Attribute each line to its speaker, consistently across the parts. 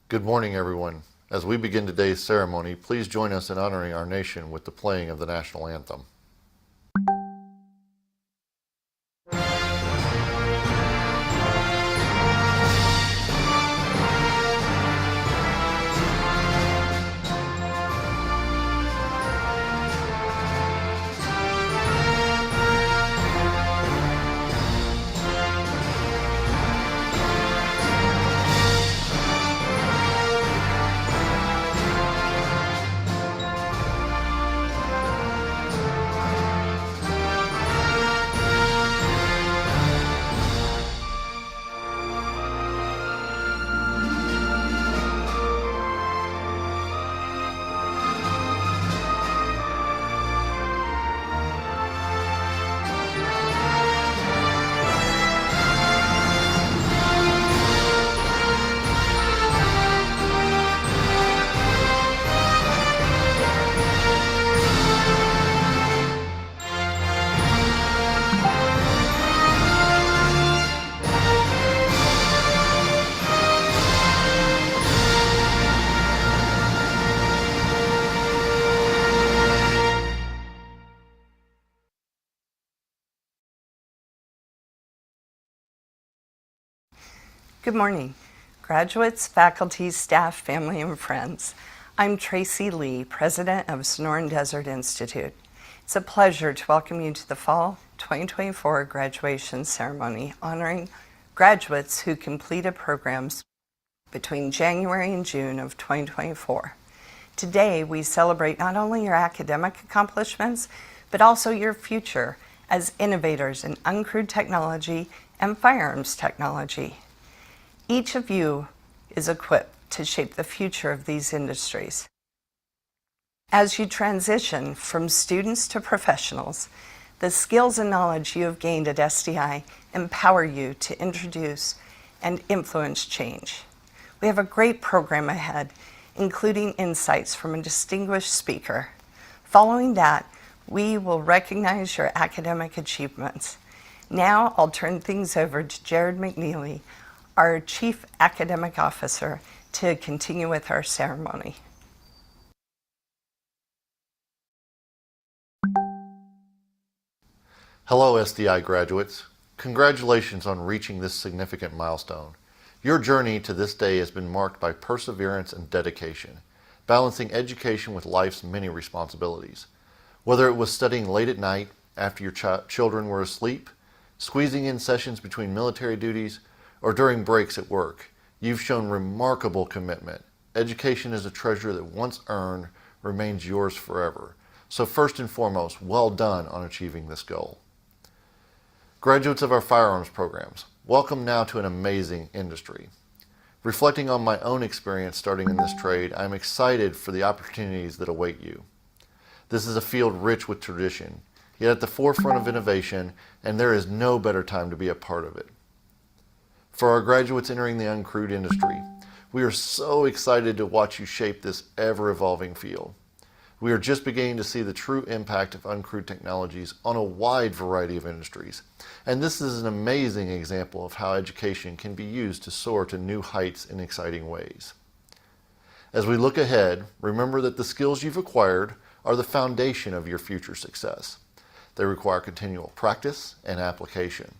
Speaker 1: Good morning, everyone. As we begin today's ceremony, please join us in honoring our nation with the playing of the national anthem.
Speaker 2: Good morning, graduates, faculty, staff, family, and friends. I'm Tracy Lee, President of Sonoran Desert Institute. It's a pleasure to welcome you to the Fall 2024 graduation ceremony honoring graduates who completed programs between January and June of 2024. Today, we celebrate not only your academic accomplishments, but also your future as innovators in uncrewed technology and firearms technology. Each of you is equipped to shape the future of these industries. As you transition from students to professionals, the skills and knowledge you have gained at SDI empower you to introduce and influence change. We have a great program ahead, including insights from a distinguished speaker. Following that, we will recognize your academic achievements. Now I'll turn things over to Jared McNeely, our Chief Academic Officer, to continue with our ceremony.
Speaker 1: Hello, SDI graduates. Congratulations on reaching this significant milestone. Your journey to this day has been marked by perseverance and dedication, balancing education with life's many responsibilities. Whether it was studying late at night after your children were asleep, squeezing in sessions between military duties, or during breaks at work, you've shown remarkable commitment. Education is a treasure that once earned remains yours forever. So first and foremost, well done on achieving this goal. Graduates of our firearms programs, welcome now to an amazing industry. Reflecting on my own experience starting in this trade, I'm excited for the opportunities that await you. This is a field rich with tradition, yet at the forefront of innovation, and there is no better time to be a part of it. For our graduates entering the uncrewed industry, we are so excited to watch you shape this ever-evolving field. We are just beginning to see the true impact of uncrewed technologies on a wide variety of industries, and this is an amazing example of how education can be used to soar to new heights in exciting ways. As we look ahead, remember that the skills you've acquired are the foundation of your future success. They require continual practice and application.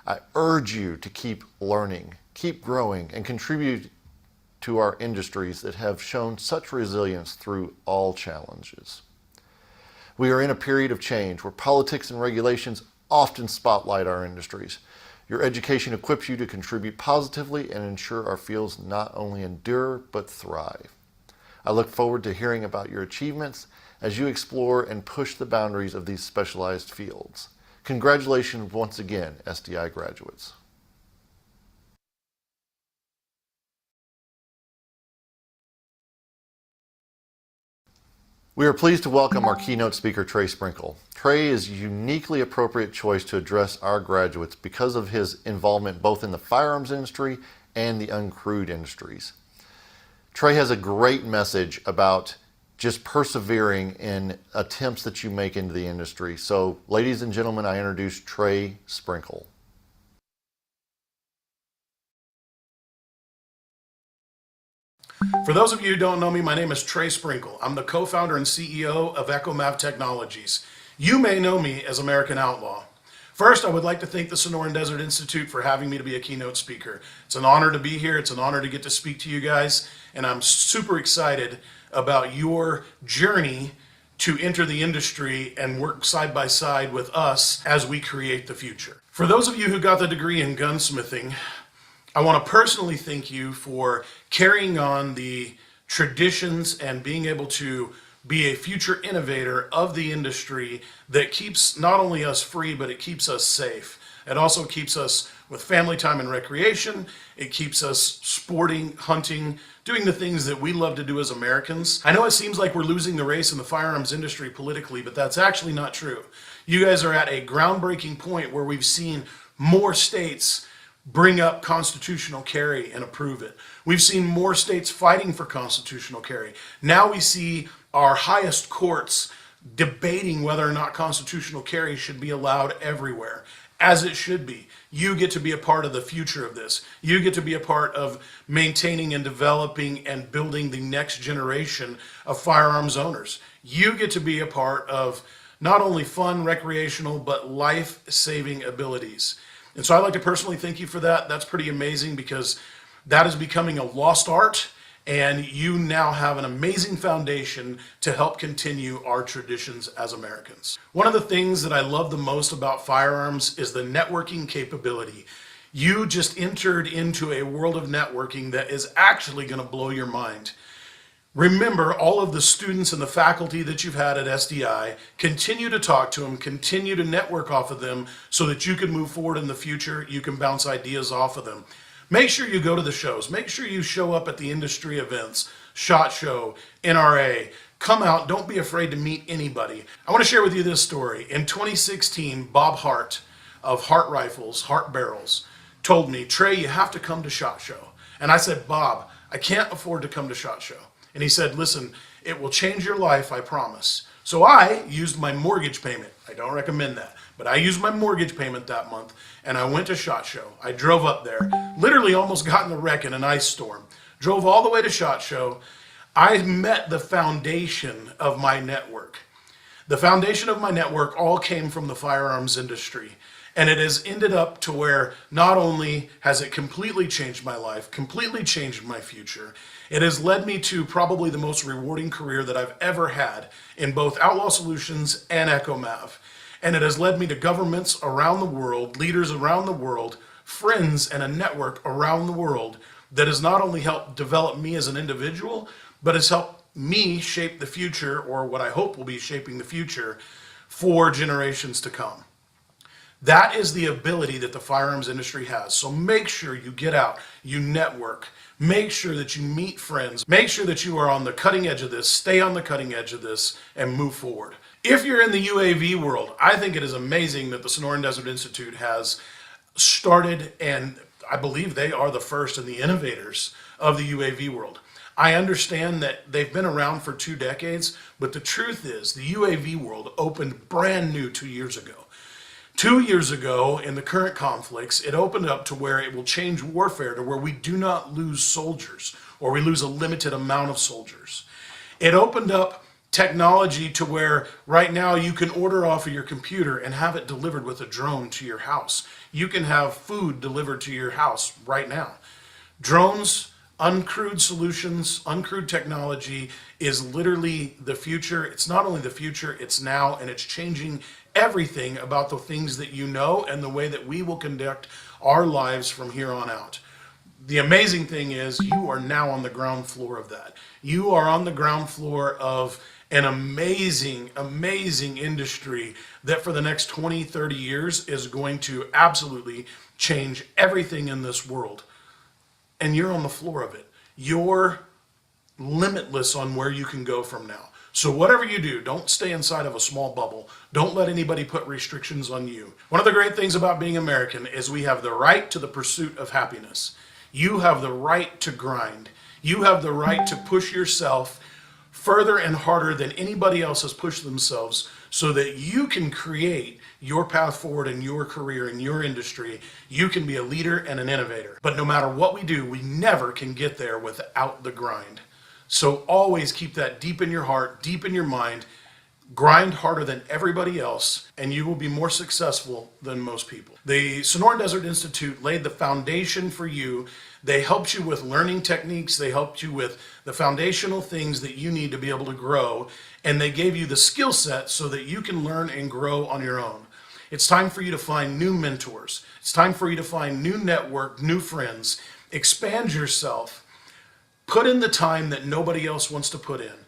Speaker 1: I urge you to keep learning, keep growing, and contribute to our industries that have shown such resilience through all challenges. We are in a period of change where politics and regulations often spotlight our industries. Your education equips you to contribute positively and ensure our fields not only endure, but thrive. I look forward to hearing about your achievements as you explore and push the boundaries of these specialized fields. Congratulations once again, SDI graduates. We are pleased to welcome our keynote speaker, Trey Sprinkle. Trey is a uniquely appropriate choice to address our graduates because of his involvement both in the firearms industry and the uncrewed industries. Trey has a great message about just persevering in attempts that you make into the industry. So, ladies and gentlemen, I introduce Trey Sprinkle.
Speaker 3: For those of you who don't know me, my name is Trey Sprinkle. I'm the co-founder and CEO of EchoMav Technologies. You may know me as American Outlaw. First, I would like to thank the Sonoran Desert Institute for having me to be a keynote speaker. It's an honor to be here. It's an honor to get to speak to you guys, and I'm super excited about your journey to enter the industry and work side by side with us as we create the future. For those of you who got the degree in gunsmithing, I want to personally thank you for carrying on the traditions and being able to be a future innovator of the industry that keeps not only us free, but it keeps us safe. It also keeps us with family time and recreation. It keeps us sporting, hunting, doing the things that we love to do as Americans. I know it seems like we're losing the race in the firearms industry politically, but that's actually not true. You guys are at a groundbreaking point where we've seen more states bring up constitutional carry and approve it. We've seen more states fighting for constitutional carry. Now we see our highest courts debating whether or not constitutional carry should be allowed everywhere, as it should be. You get to be a part of the future of this. You get to be a part of maintaining and developing and building the next generation of firearms owners. You get to be a part of not only fun, recreational, but life-saving abilities. And so I'd like to personally thank you for that. That's pretty amazing because that is becoming a lost art, and you now have an amazing foundation to help continue our traditions as Americans. One of the things that I love the most about firearms is the networking capability. You just entered into a world of networking that is actually going to blow your mind. Remember, all of the students and the faculty that you've had at SDI, continue to talk to them, continue to network off of them so that you can move forward in the future. You can bounce ideas off of them. Make sure you go to the shows. Make sure you show up at the industry events, SHOT Show, NRA. Come out. Don't be afraid to meet anybody. I want to share with you this story. In 2016, Bob Hart of Hart Rifles, Hart Barrels, told me, Trey, you have to come to SHOT Show. And I said, Bob, I can't afford to come to SHOT Show. And he said, listen, it will change your life, I promise. So I used my mortgage payment. I don't recommend that, but I used my mortgage payment that month, and I went to SHOT Show. I drove up there, literally almost got in a wreck in an ice storm. Drove all the way to SHOT Show. I met the foundation of my network. The foundation of my network all came from the firearms industry. And it has ended up to where not only has it completely changed my life, completely changed my future, it has led me to probably the most rewarding career that I've ever had in both Outlaw Solutions and EchoMav. And it has led me to governments around the world, leaders around the world, friends, and a network around the world that has not only helped develop me as an individual, but has helped me shape the future, or what I hope will be shaping the future for generations to come. That is the ability that the firearms industry has. So make sure you get out, you network, make sure that you meet friends, make sure that you are on the cutting edge of this, stay on the cutting edge of this, and move forward. If you're in the UAV world, I think it is amazing that the Sonoran Desert Institute has started, and I believe they are the first and the innovators of the UAV world. I understand that they've been around for 2 decades, but the truth is the UAV world opened brand new 2 years ago. 2 years ago, in the current conflicts, it opened up to where it will change warfare to where we do not lose soldiers, or we lose a limited amount of soldiers. It opened up technology to where right now you can order off of your computer and have it delivered with a drone to your house. You can have food delivered to your house right now. Drones, uncrewed solutions, uncrewed technology is literally the future. It's not only the future, it's now, and it's changing everything about the things that you know and the way that we will conduct our lives from here on out. The amazing thing is you are now on the ground floor of that. You are on the ground floor of an amazing, amazing industry that for the next 20, 30 years is going to absolutely change everything in this world. And you're on the floor of it. You're limitless on where you can go from now. So whatever you do, don't stay inside of a small bubble. Don't let anybody put restrictions on you. One of the great things about being American is we have the right to the pursuit of happiness. You have the right to grind. You have the right to push yourself further and harder than anybody else has pushed themselves so that you can create your path forward in your career, in your industry. You can be a leader and an innovator. But no matter what we do, we never can get there without the grind. So always keep that deep in your heart, deep in your mind. Grind harder than everybody else, and you will be more successful than most people. The Sonoran Desert Institute laid the foundation for you. They helped you with learning techniques. They helped you with the foundational things that you need to be able to grow, and they gave you the skill set so that you can learn and grow on your own. It's time for you to find new mentors. It's time for you to find new network, new friends. Expand yourself. Put in the time that nobody else wants to put in.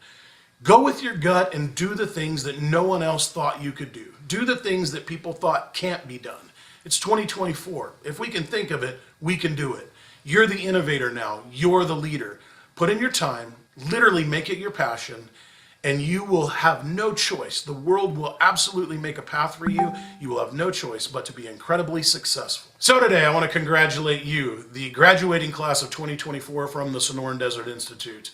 Speaker 3: Go with your gut and do the things that no one else thought you could do. Do the things that people thought can't be done. It's 2024. If we can think of it, we can do it. You're the innovator now. You're the leader. Put in your time, literally make it your passion, and you will have no choice. The world will absolutely make a path for you. You will have no choice but to be incredibly successful. So today I want to congratulate you, the graduating class of 2024 from the Sonoran Desert Institute.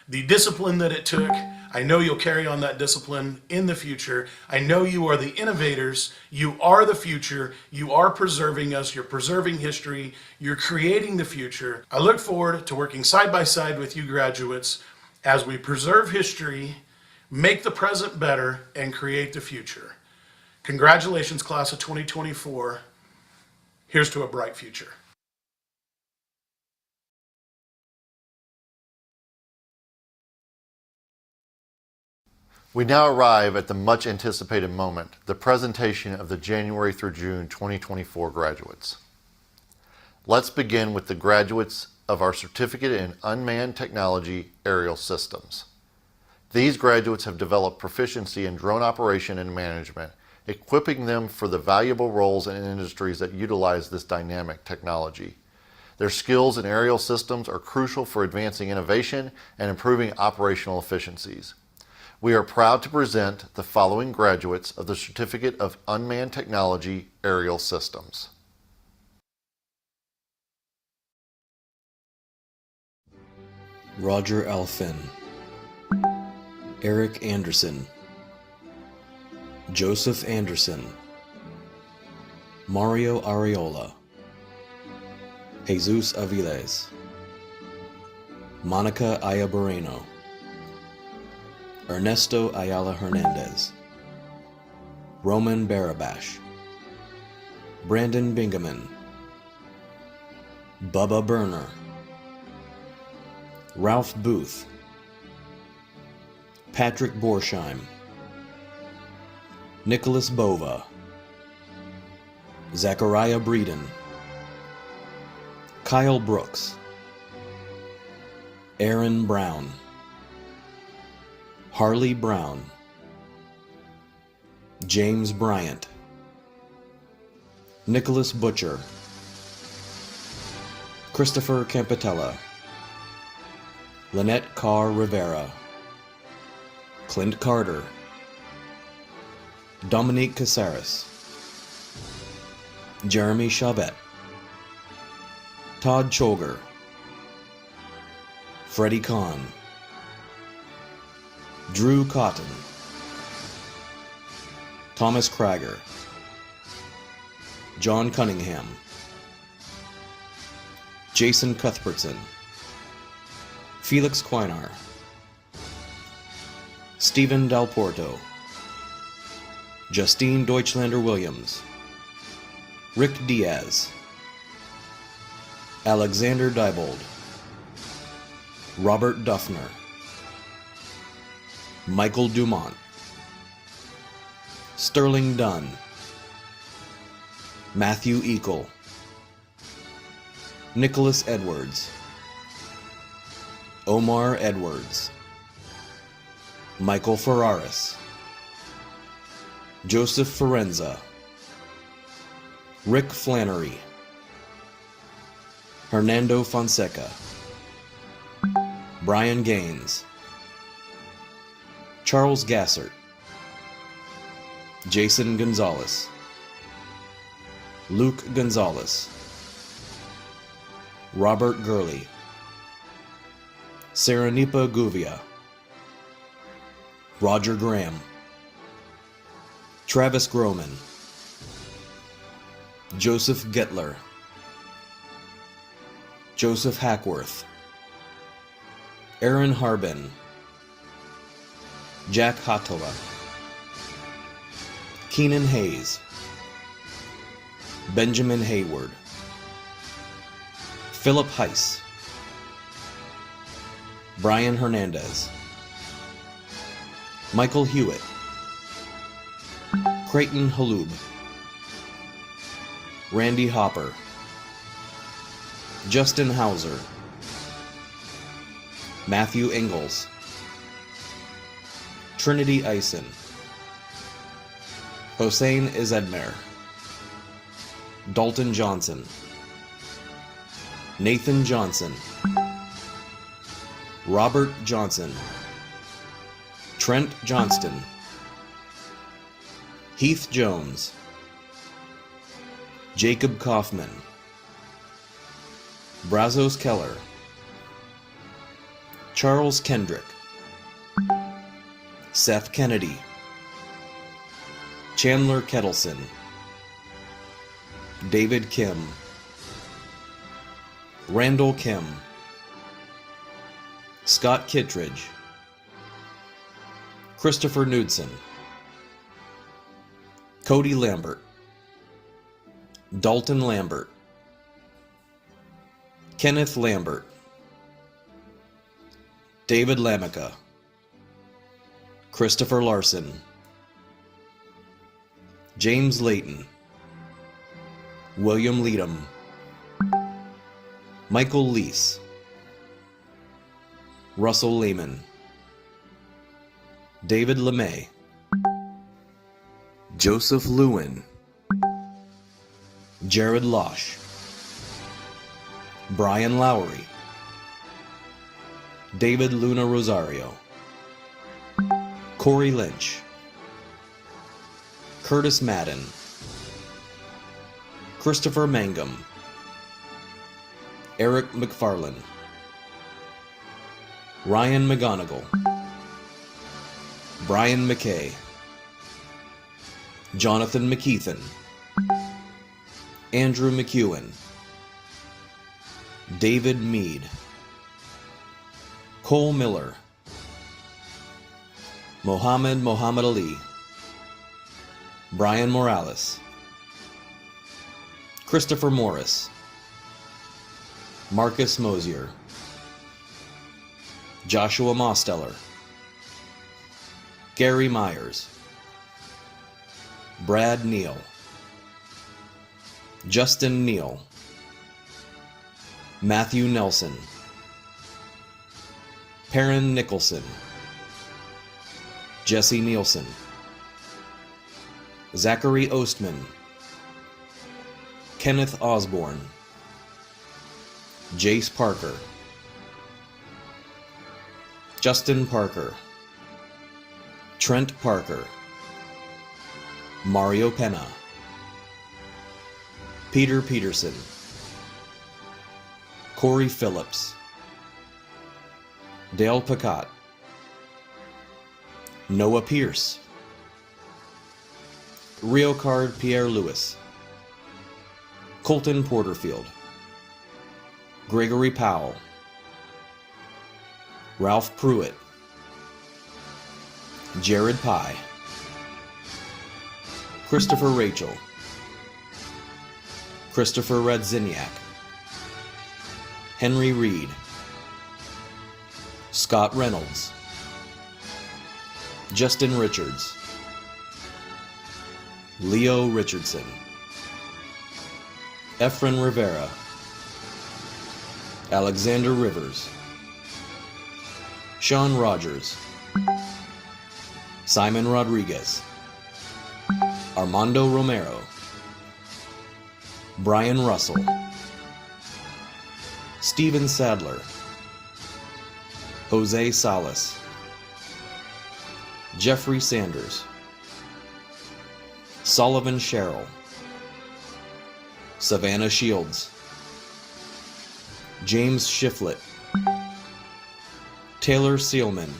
Speaker 3: The discipline that it took, I know you'll carry on that discipline in the future. I know you are the innovators. You are the future. You are preserving us. You're preserving history. You're creating the future. I look forward to working side by side with you graduates as we preserve history, make the present better, and create the future. Congratulations, class of 2024. Here's to a bright future.
Speaker 1: We now arrive at the much anticipated moment, the presentation of the January through June 2024 graduates. Let's begin with the graduates of our Certificate in Unmanned Technology Aerial Systems. These graduates have developed proficiency in drone operation and management, equipping them for the valuable roles in industries that utilize this dynamic technology. Their skills in aerial systems are crucial for advancing innovation and improving operational efficiencies. We are proud to present the following graduates of the Certificate of Unmanned Technology Aerial Systems.
Speaker 4: Roger Alfin, Eric Anderson, Joseph Anderson, Mario Ariola, Jesus Aviles, Monica Ayabareno, Ernesto Ayala Hernandez, Roman Barabash, Brandon Bingaman, Bubba Burner, Ralph Booth, Patrick Borsheim, Nicholas Bova, Zachariah Breeden, Kyle Brooks, Aaron Brown, Harley Brown, James Bryant, Nicholas Butcher, Christopher Campitella, Lynette Carr Rivera, Clint Carter, Dominique Casares, Jeremy Chavette, Todd Cholger, Freddie Kahn, Drew Cotton, Thomas Krager, John Cunningham, Jason Cuthbertson, Felix Quinar, Stephen Dalporto, Justine Deutschlander Williams, Rick Diaz, Alexander Diebold, Robert Duffner, Michael Dumont, Sterling Dunn, Matthew Eagle, Nicholas Edwards, Omar Edwards, Michael Ferraris, Joseph Ferenza, Rick Flannery, Hernando Fonseca, Brian Gaines, Charles Gassert, Jason Gonzalez, Luke Gonzalez, Robert Gurley, Saranipa Guvia, Roger Graham, Travis Groman, Joseph Gettler, Joseph Hackworth, Aaron Harbin, Jack Hatola, Keenan Hayes, Benjamin Hayward, Philip Heiss, Brian Hernandez, Michael Hewitt, Creighton Halub, Randy Hopper, Justin Hauser, Matthew Ingalls, Trinity Eisen, Hossein Izedmer, Dalton Johnson, Nathan Johnson, Robert Johnson, Trent Johnston, Heath Jones, Jacob Kaufman, Brazos Keller, Charles Kendrick, Seth Kennedy, Chandler Kettleson, David Kim, Randall Kim, Scott Kittredge, Christopher Knudsen, Cody Lambert, Dalton Lambert, Kenneth Lambert, David Lamica, Christopher Larson, James Layton, William Leadham, Michael Leese, Russell Lehman, David LeMay, Joseph Lewin, Jared Losh, Brian Lowry, David Luna Rosario, Corey Lynch, Curtis Madden, Christopher Mangum, Eric McFarlane, Ryan McGonigal, Brian McKay, Jonathan McKeithen, Andrew McEwen, David Mead, Cole Miller, Mohammed Ali, Brian Morales, Christopher Morris, Marcus Mosier, Joshua Mosteller, Gary Myers, Brad Neal, Justin Neal, Matthew Nelson, Perrin Nicholson, Jesse Nielsen, Zachary Ostman, Kenneth Osborne, Jace Parker, Justin Parker, Trent Parker, Mario Pena, Peter Peterson, Corey Phillips, Dale Picott, Noah Pierce, Riocard Pierre Lewis, Colton Porterfield, Gregory Powell, Ralph Pruitt, Jared Pye, Christopher Rachel, Christopher Radziniak, Henry Reed, Scott Reynolds, Justin Richards, Leo Richardson, Efren Rivera, Alexander Rivers, Sean Rogers, Simon Rodriguez, Armando Romero, Brian Russell, Steven Sadler, Jose Salas, Jeffrey Sanders, Sullivan Sherrill, Savannah Shields, James Shiflett, Taylor Seelman,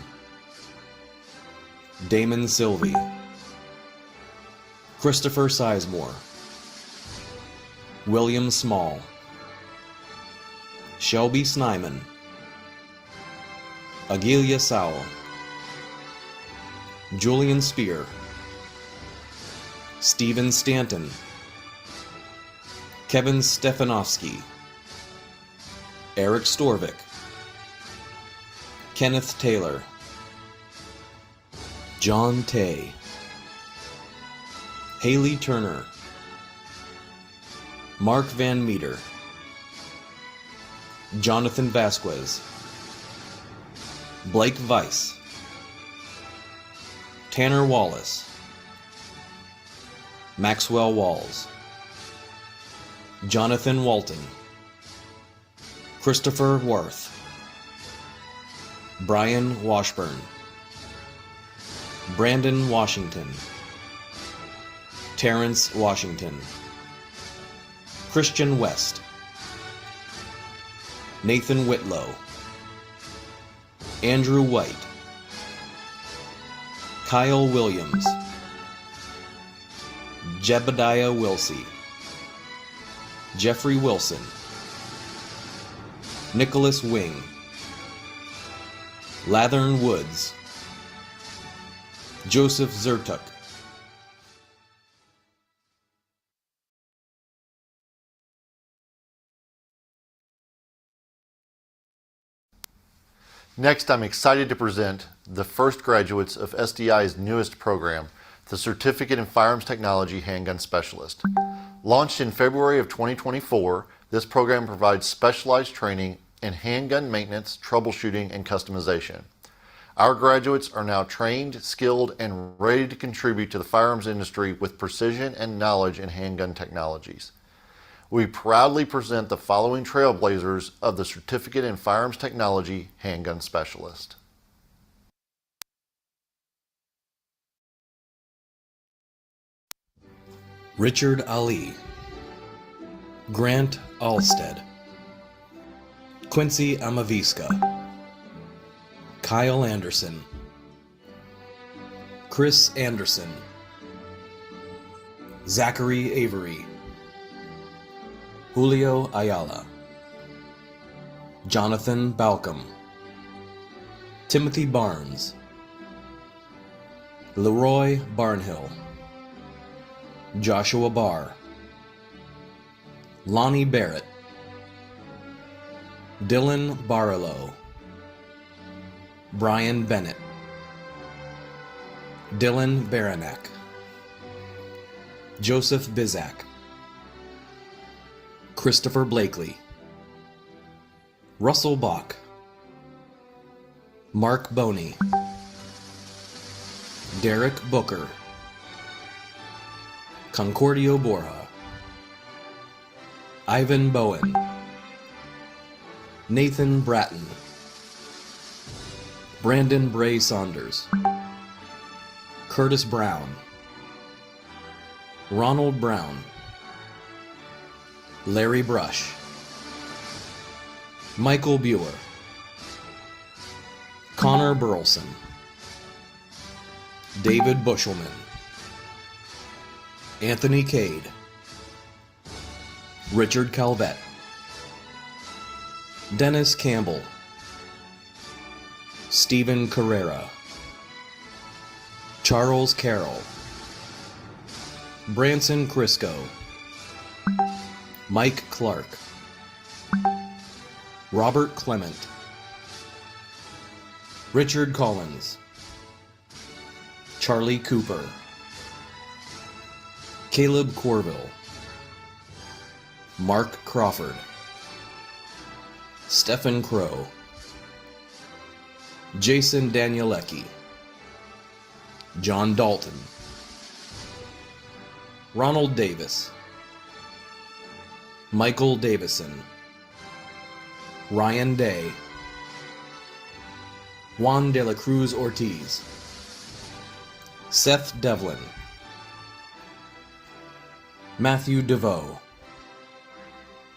Speaker 4: Damon Sylvie, Christopher Sizemore, William Small, Shelby Snyman, Agilia Sowell, Julian Spear, Stephen Stanton, Kevin Stefanovsky, Eric Storvik, Kenneth Taylor, John Tay, Haley Turner, Mark Van Meter, Jonathan Vasquez, Blake Weiss, Tanner Wallace, Maxwell Walls, Jonathan Walton, Christopher Worth, Brian Washburn, Brandon Washington, Terrence Washington, Christian West, Nathan Whitlow, Andrew White, Kyle Williams, Jebediah Wilsey, Jeffrey Wilson, Nicholas Wing, Lathern Woods, Joseph Zertuk,
Speaker 1: Next, I'm excited to present the first graduates of SDI's newest program, the Certificate in Firearms Technology Handgun Specialist. Launched in February of 2024, this program provides specialized training in handgun maintenance, troubleshooting, and customization. Our graduates are now trained, skilled, and ready to contribute to the firearms industry with precision and knowledge in handgun technologies. We proudly present the following trailblazers of the Certificate in Firearms Technology Handgun Specialist.
Speaker 4: Richard Ali, Grant Alstead, Quincy Amavisca, Kyle Anderson, Chris Anderson, Zachary Avery, Julio Ayala, Jonathan Balcom, Timothy Barnes, Leroy Barnhill, Joshua Barr, Lonnie Barrett, Dylan Barlow, Brian Bennett, Dylan Baranek, Joseph Bizak, Christopher Blakely, Russell Bach, Mark Boney, Derek Booker, Concordio Borja, Ivan Bowen, Nathan Bratton, Brandon Bray Saunders, Curtis Brown, Ronald Brown, Larry Brush, Michael Buer, Connor Burleson, David Bushelman, Anthony Cade, Richard Calvette, Dennis Campbell, Stephen Carrera, Charles Carroll, Branson Crisco, Mike Clark, Robert Clement, Richard Collins, Charlie Cooper, Caleb Corville, Mark Crawford, Stephen Crow, Jason Danielecki, John Dalton, Ronald Davis, Michael Davison, Ryan Day, Juan de la Cruz Ortiz, Seth Devlin, Matthew DeVoe,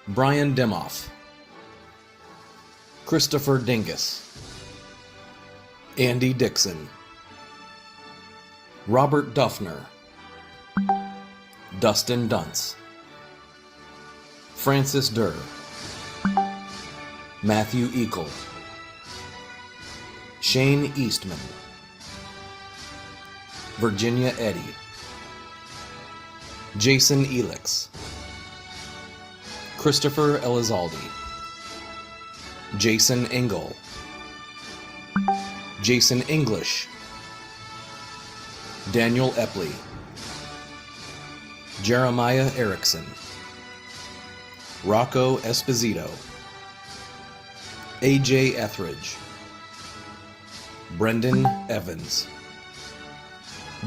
Speaker 4: Brian Demoff, Christopher Dingus, Andy Dixon, Robert Duffner, Dustin Dunce, Francis Durr, Matthew Eagle, Shane Eastman, Virginia Eddy, Jason Elix, Christopher Elizalde, Jason Engel, Jason English, Daniel Epley, Jeremiah Erickson, Rocco Esposito, AJ Etheridge, Brendan Evans,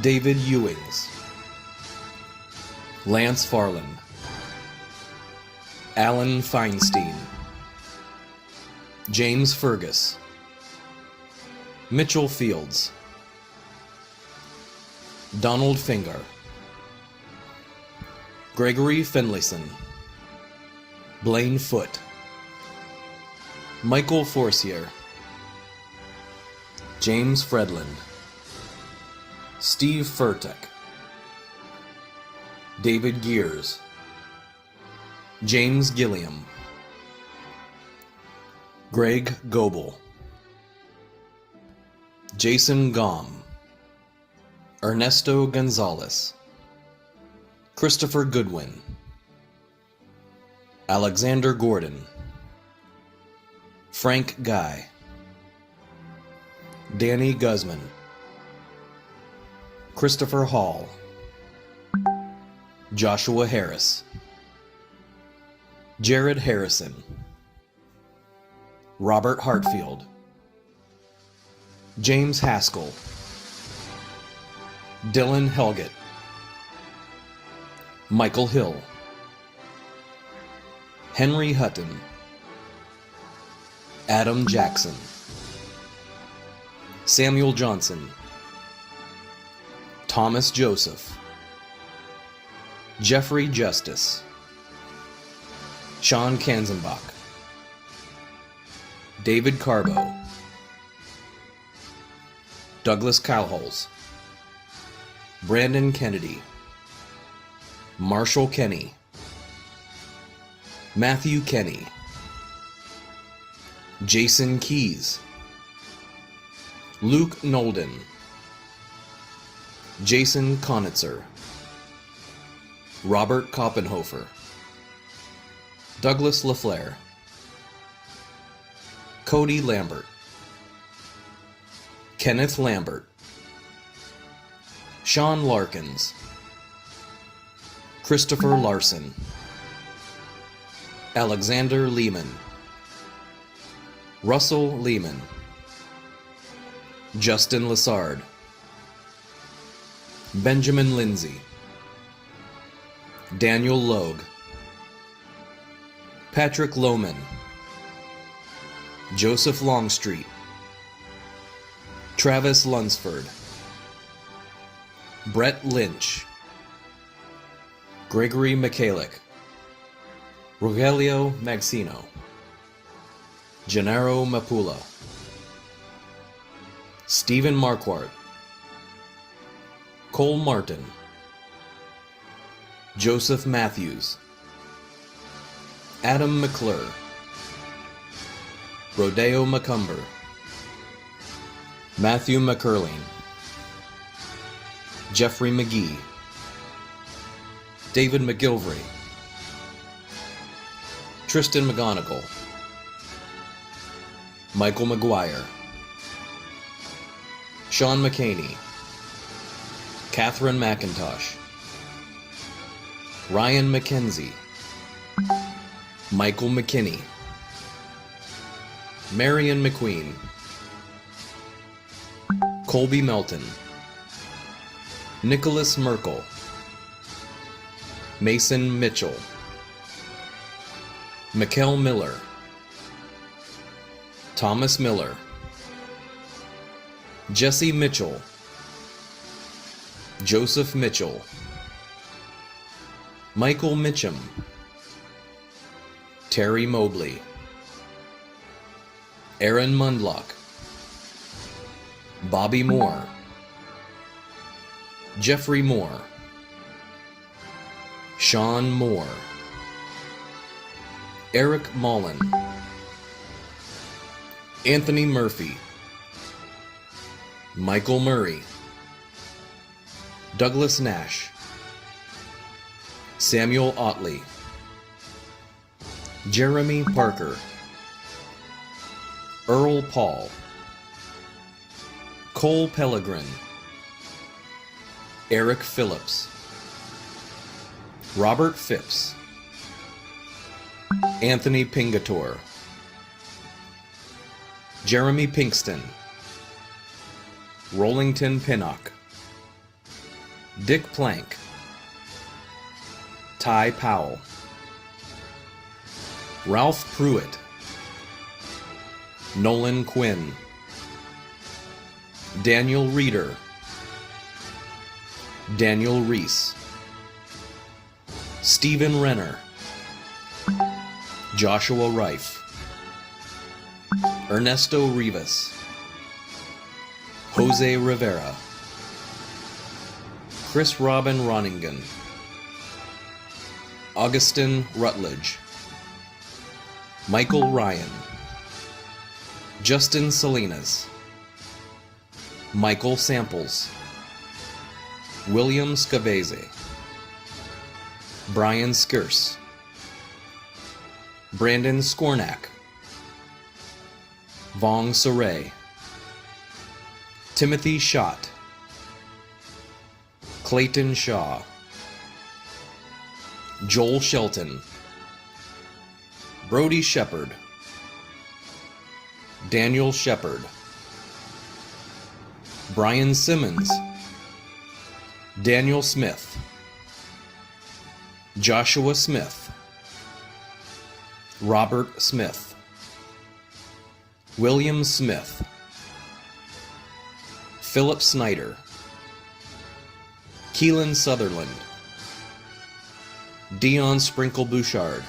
Speaker 4: David Ewings, Lance Farland, Alan Feinstein, James Fergus, Mitchell Fields, Donald Finger, Gregory Finlayson, Blaine Foote, Michael Forcier, James Fredland, Steve Furtek, David Gears, James Gilliam, Greg Goebel, Jason Gom, Ernesto Gonzalez, Christopher Goodwin, Alexander Gordon, Frank Guy, Danny Guzman, Christopher Hall, Joshua Harris, Jared Harrison, Robert Hartfield, James Haskell, Dylan Helgett, Michael Hill, Henry Hutton, Adam Jackson, Samuel Johnson, Thomas Joseph, Jeffrey Justice, Sean Kanzenbach, David Carbo, Douglas Calholes, Brandon Kennedy, Marshall Kenny, Matthew Kenny, Jason Keys, Luke Nolden, Jason Konitzer, Robert Koppenhofer, Douglas LaFleur, Cody Lambert, Kenneth Lambert, Sean Larkins, Christopher Larson, Alexander Lehman, Russell Lehman, Justin Lassard, Benjamin Lindsay, Daniel Logue, Patrick Lohman, Joseph Longstreet, Travis Lunsford, Brett Lynch, Gregory Michalik, Rogelio Maxino, Gennaro Mapula, Stephen Marquardt, Cole Martin, Joseph Matthews, Adam McClure, Rodeo McCumber, Matthew McCurling, Jeffrey McGee, David McGilvery, Tristan McGonigal, Michael McGuire, Sean McCaney, Catherine McIntosh, Ryan McKenzie, Michael McKinney, Marion McQueen, Colby Melton, Nicholas Merkel, Mason Mitchell, Mikkel Miller, Thomas Miller, Jesse Mitchell, Joseph Mitchell, Michael Mitchum, Terry Mobley, Aaron Mundlock, Bobby Moore, Jeffrey Moore, Sean Moore, Eric Mullen, Anthony Murphy, Michael Murray, Douglas Nash, Samuel Otley, Jeremy Parker, Earl Paul, Cole Pellegrin, Eric Phillips, Robert Phipps, Anthony Pingator, Jeremy Pinkston, Rollington Pinnock, Dick Plank, Ty Powell, Ralph Pruitt, Nolan Quinn, Daniel Reeder, Daniel Reese, Stephen Renner, Joshua Rife, Ernesto Rivas, Jose Rivera, Chris Robin Roningen, Augustin Rutledge, Michael Ryan, Justin Salinas, Michael Samples, William Scavese, Brian Skirse, Brandon Skornak, Vong Saray, Timothy Schott, Clayton Shaw, Joel Shelton, Brody Shepard, Daniel Shepard, Brian Simmons, Daniel Smith, Joshua Smith, Robert Smith, William Smith, Philip Snyder, Keelan Sutherland, Dion Sprinkle Bouchard,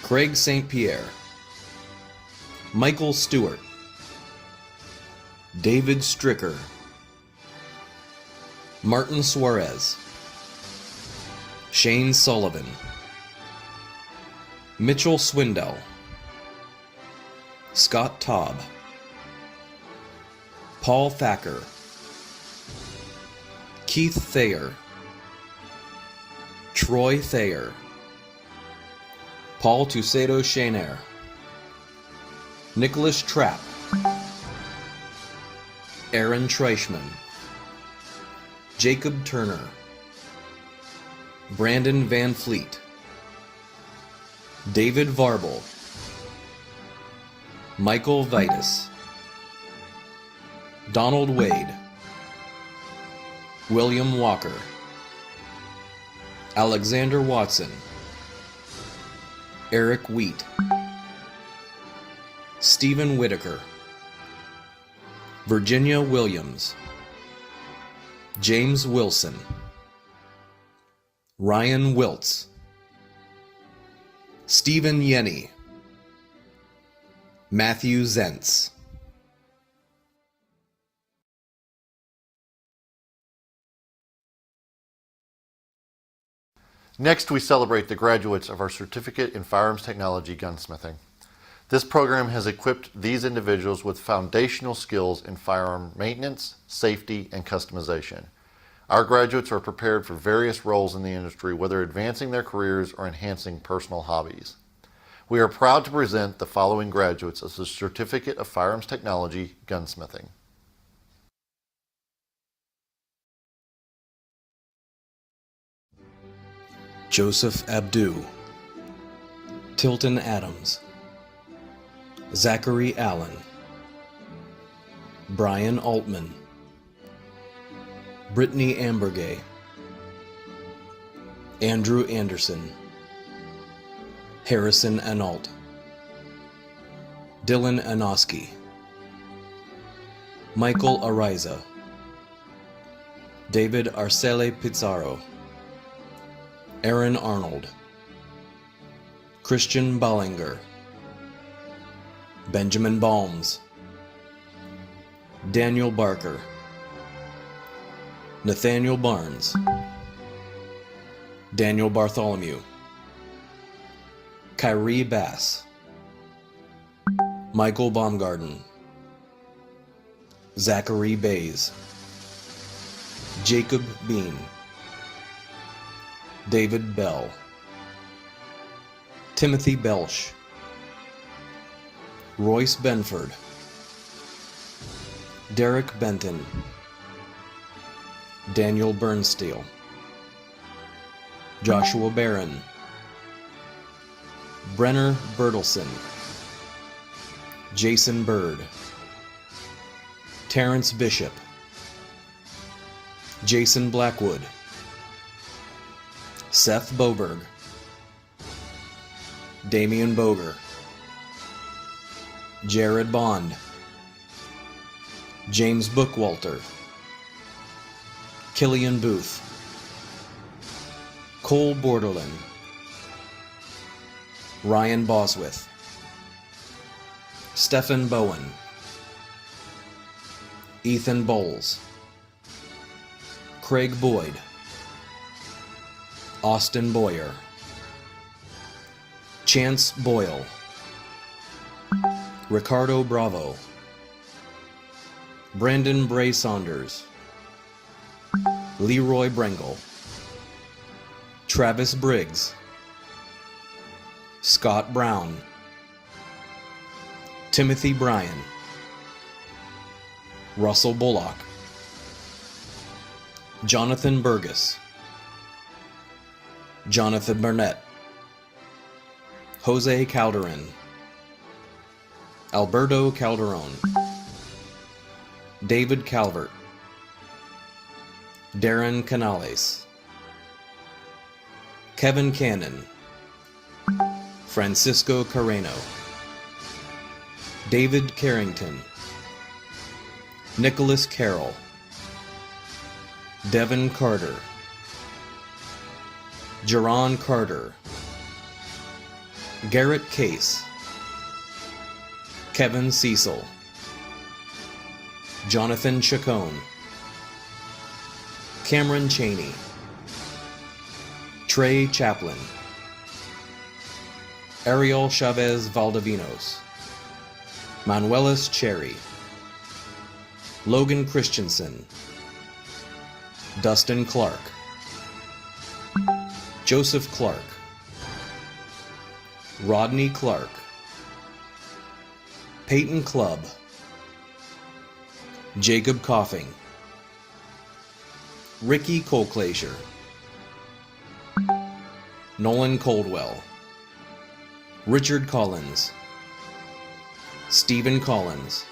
Speaker 4: Craig St. Pierre, Michael Stewart, David Stricker, Martin Suarez, Shane Sullivan, Mitchell Swindell, Scott Taub, Paul Thacker, Keith Thayer, Troy Thayer, Paul Tucedo Shaner, Nicholas Trapp, Aaron Treichman, Jacob Turner, Brandon Van Fleet, David Varble, Michael Vitus, Donald Wade, William Walker, Alexander Watson, Eric Wheat, Stephen Whitaker, Virginia Williams, James Wilson, Ryan Wiltz, Stephen Yenny, Matthew Zentz.
Speaker 1: Next, we celebrate the graduates of our Certificate in Firearms Technology Gunsmithing. This program has equipped these individuals with foundational skills in firearm maintenance, safety, and customization. Our graduates are prepared for various roles in the industry, whether advancing their careers or enhancing personal hobbies. We are proud to present the following graduates of the Certificate of Firearms Technology Gunsmithing.
Speaker 4: Joseph Abdu, Tilton Adams, Zachary Allen, Brian Altman, Brittany Ambergay, Andrew Anderson, Harrison Analt, Dylan Anoski, Michael Ariza, David Arcele Pizarro, Aaron Arnold, Christian Ballinger, Benjamin Balms, Daniel Barker, Nathaniel Barnes, Daniel Bartholomew, Kyrie Bass, Michael Baumgarten, Zachary Bays, Jacob Bean, David Bell, Timothy Belsh, Royce Benford, Derek Benton, Daniel Bernsteel, Joshua Barron, Brenner Bertelson, Jason Bird, Terrence Bishop, Jason Blackwood, Seth Boberg, Damian Boger, Jared Bond, James Bookwalter, Killian Booth, Cole Borderland, Ryan Boswith, Stephen Bowen, Ethan Bowles, Craig Boyd, Austin Boyer, Chance Boyle, Ricardo Bravo, Brandon Bray Saunders, Leroy Brengel, Travis Briggs, Scott Brown, Timothy Bryan, Russell Bullock, Jonathan Burgess, Jonathan Burnett, Jose Calderon, Alberto Calderon, David Calvert, Darren Canales, Kevin Cannon, Francisco Carreno, David Carrington, Nicholas Carroll, Devin Carter, Jerron Carter, Garrett Case, Kevin Cecil, Jonathan Chacon, Cameron Cheney, Trey Chaplin, Ariel Chavez Valdivinos, Manuelis Cherry, Logan Christensen, Dustin Clark, Joseph Clark, Rodney Clark, Peyton Clubb, Jacob Coughing, Ricky Colclasure, Nolan Coldwell, Richard Collins, Stephen Collins,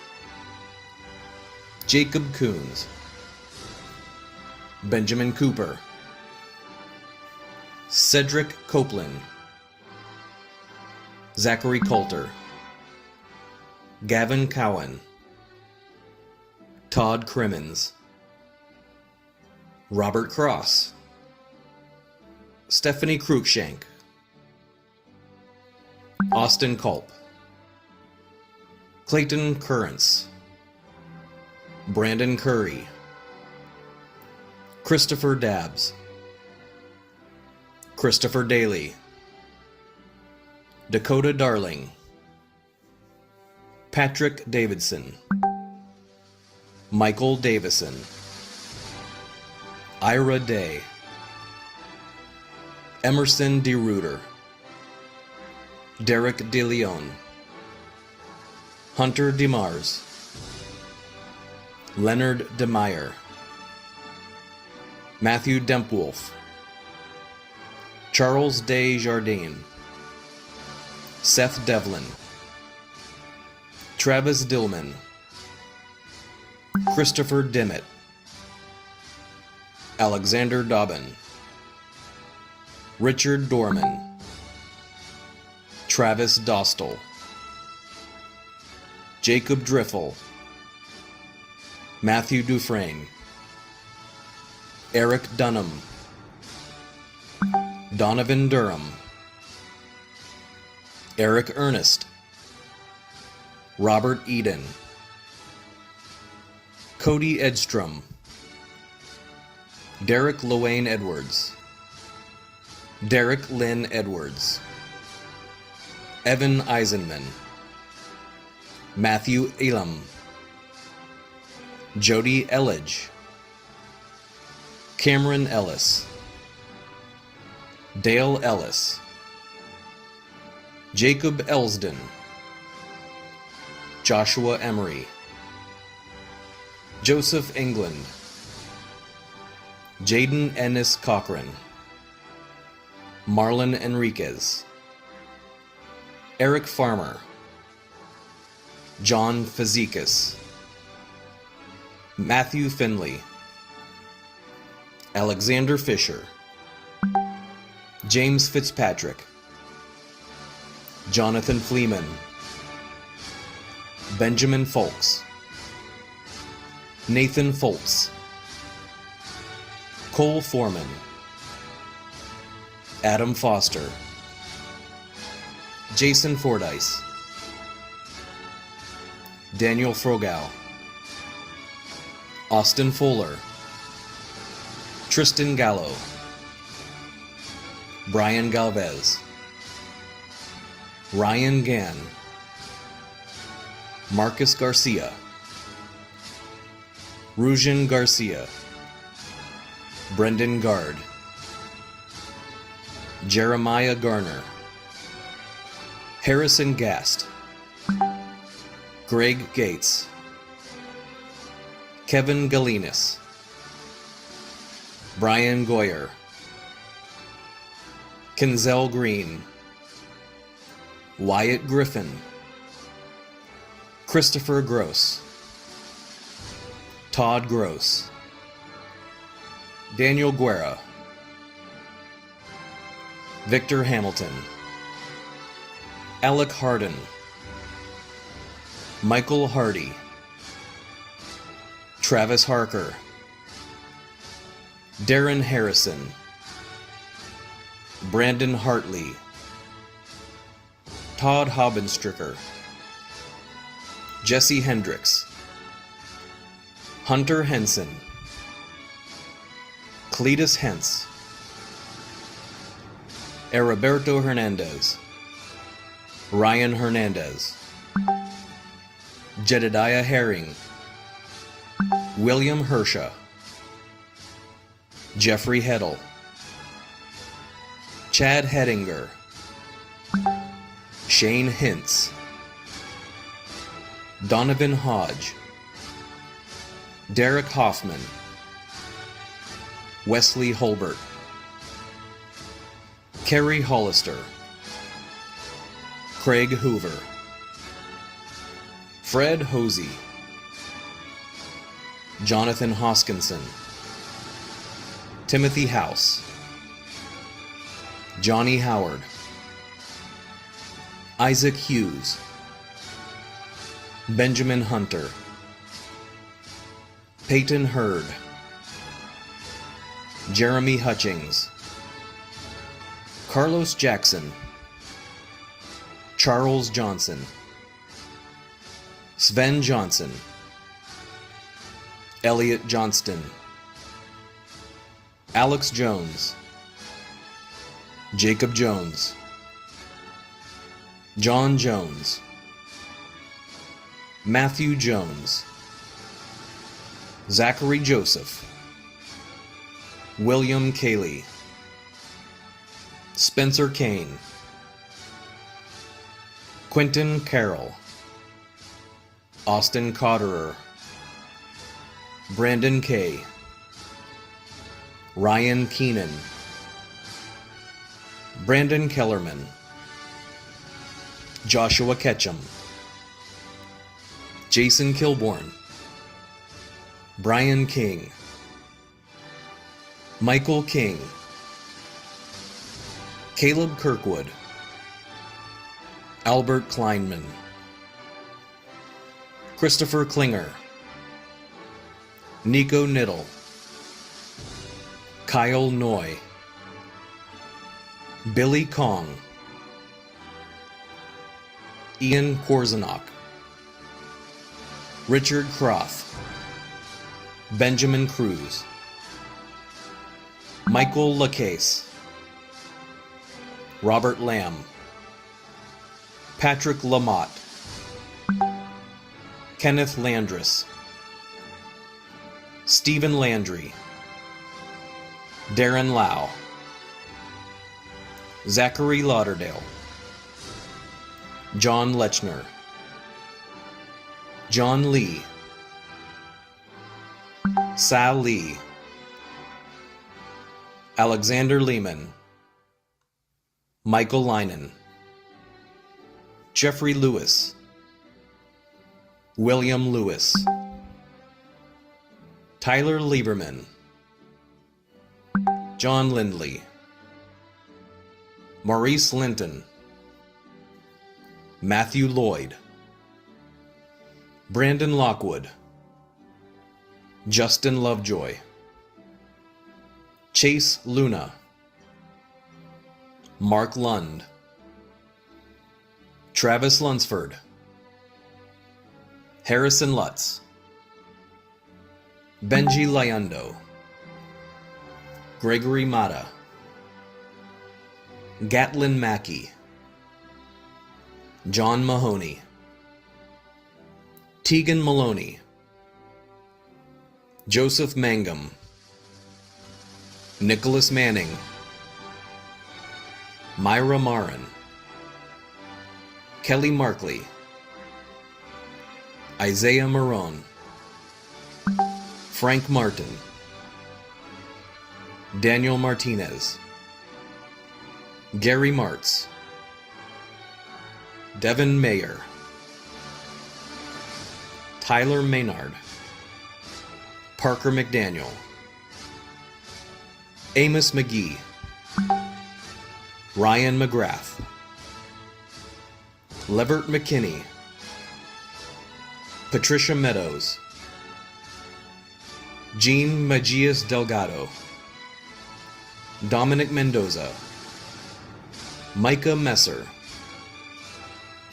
Speaker 4: Jacob Coons, Benjamin Cooper, Cedric Copeland, Zachary Coulter, Gavin Cowan, Todd Crimmins, Robert Cross, Stephanie Cruikshank, Austin Culp, Clayton Currents, Brandon Curry, Christopher Dabbs, Christopher Daly, Dakota Darling, Patrick Davidson, Michael Davison, Ira Day, Emerson DeRuiter, Derek DeLeon, Hunter DeMars, Leonard DeMeyer, Matthew Dempwolf, Charles Desjardins, Seth Devlin, Travis Dillman, Christopher Dimmitt, Alexander Dobbin, Richard Dorman, Travis Dostal, Jacob Driffel, Matthew Dufresne, Eric Dunham, Donovan Durham, Eric Ernest, Robert Eden, Cody Edstrom, Derek Lowain Edwards, Derek Lynn Edwards, Evan Eisenman, Matthew Elam, Jody Elledge, Cameron Ellis, Dale Ellis, Jacob Elsden, Joshua Emery, Joseph England, Jaden Ennis Cochran, Marlon Enriquez, Eric Farmer, John Fazekas, Matthew Finley, Alexander Fisher, James Fitzpatrick, Jonathan Fleeman, Benjamin Folks, Nathan Foltz, Cole Foreman, Adam Foster, Jason Fordyce, Daniel Frogow, Austin Fuller, Tristan Gallo, Brian Galvez, Ryan Gann, Marcus Garcia, Rujan Garcia, Brendan Gard, Jeremiah Garner, Harrison Gast, Greg Gates, Kevin Galinas, Brian Goyer, Kenzel Green, Wyatt Griffin, Christopher Gross, Todd Gross, Daniel Guerra, Victor Hamilton, Alec Hardin, Michael Hardy, Travis Harker, Darren Harrison, Brandon Hartley, Todd Hobbenstricker, Jesse Hendricks, Hunter Henson, Cletus Hentz, Heriberto Hernandez, Ryan Hernandez, Jedediah Herring, William Hersha, Jeffrey Heddle, Chad Hedinger, Shane Hintz, Donovan Hodge, Derek Hoffman, Wesley Holbert, Kerry Hollister, Craig Hoover, Fred Hosey, Jonathan Hoskinson, Timothy House, Johnny Howard, Isaac Hughes, Benjamin Hunter, Peyton Hurd, Jeremy Hutchings, Carlos Jackson, Charles Johnson, Sven Johnson, Elliot Johnston, Alex Jones, Jacob Jones, John Jones, Matthew Jones, Zachary Joseph, William Cayley, Spencer Kane, Quentin Carroll, Austin Cotterer, Brandon Kay, Ryan Keenan, Brandon Kellerman, Joshua Ketchum, Jason Kilborn, Brian King, Michael King, Caleb Kirkwood, Albert Kleinman, Christopher Klinger, Nico Niddle, Kyle Noy, Billy Kong, Ian Korzeniak, Richard Croth, Benjamin Cruz, Michael Lacase, Robert Lamb, Patrick Lamotte, Kenneth Landris, Stephen Landry, Darren Lau, Zachary Lauderdale, John Lechner, John Lee, Sal Lee, Alexander Lehman, Michael Linen, Jeffrey Lewis, William Lewis, Tyler Lieberman, John Lindley, Maurice Linton, Matthew Lloyd, Brandon Lockwood, Justin Lovejoy, Chase Luna, Mark Lund, Travis Lunsford, Harrison Lutz, Benji Lyundo, Gregory Mata, Gatlin Mackey, John Mahoney, Tegan Maloney, Joseph Mangum, Nicholas Manning, Myra Marin, Kelly Markley, Isaiah Marone, Frank Martin, Daniel Martinez, Gary Martz, Devin Mayer, Tyler Maynard, Parker McDaniel, Amos McGee, Ryan McGrath, Levert McKinney, Patricia Meadows, Jean Magias Delgado, Dominic Mendoza, Micah Messer,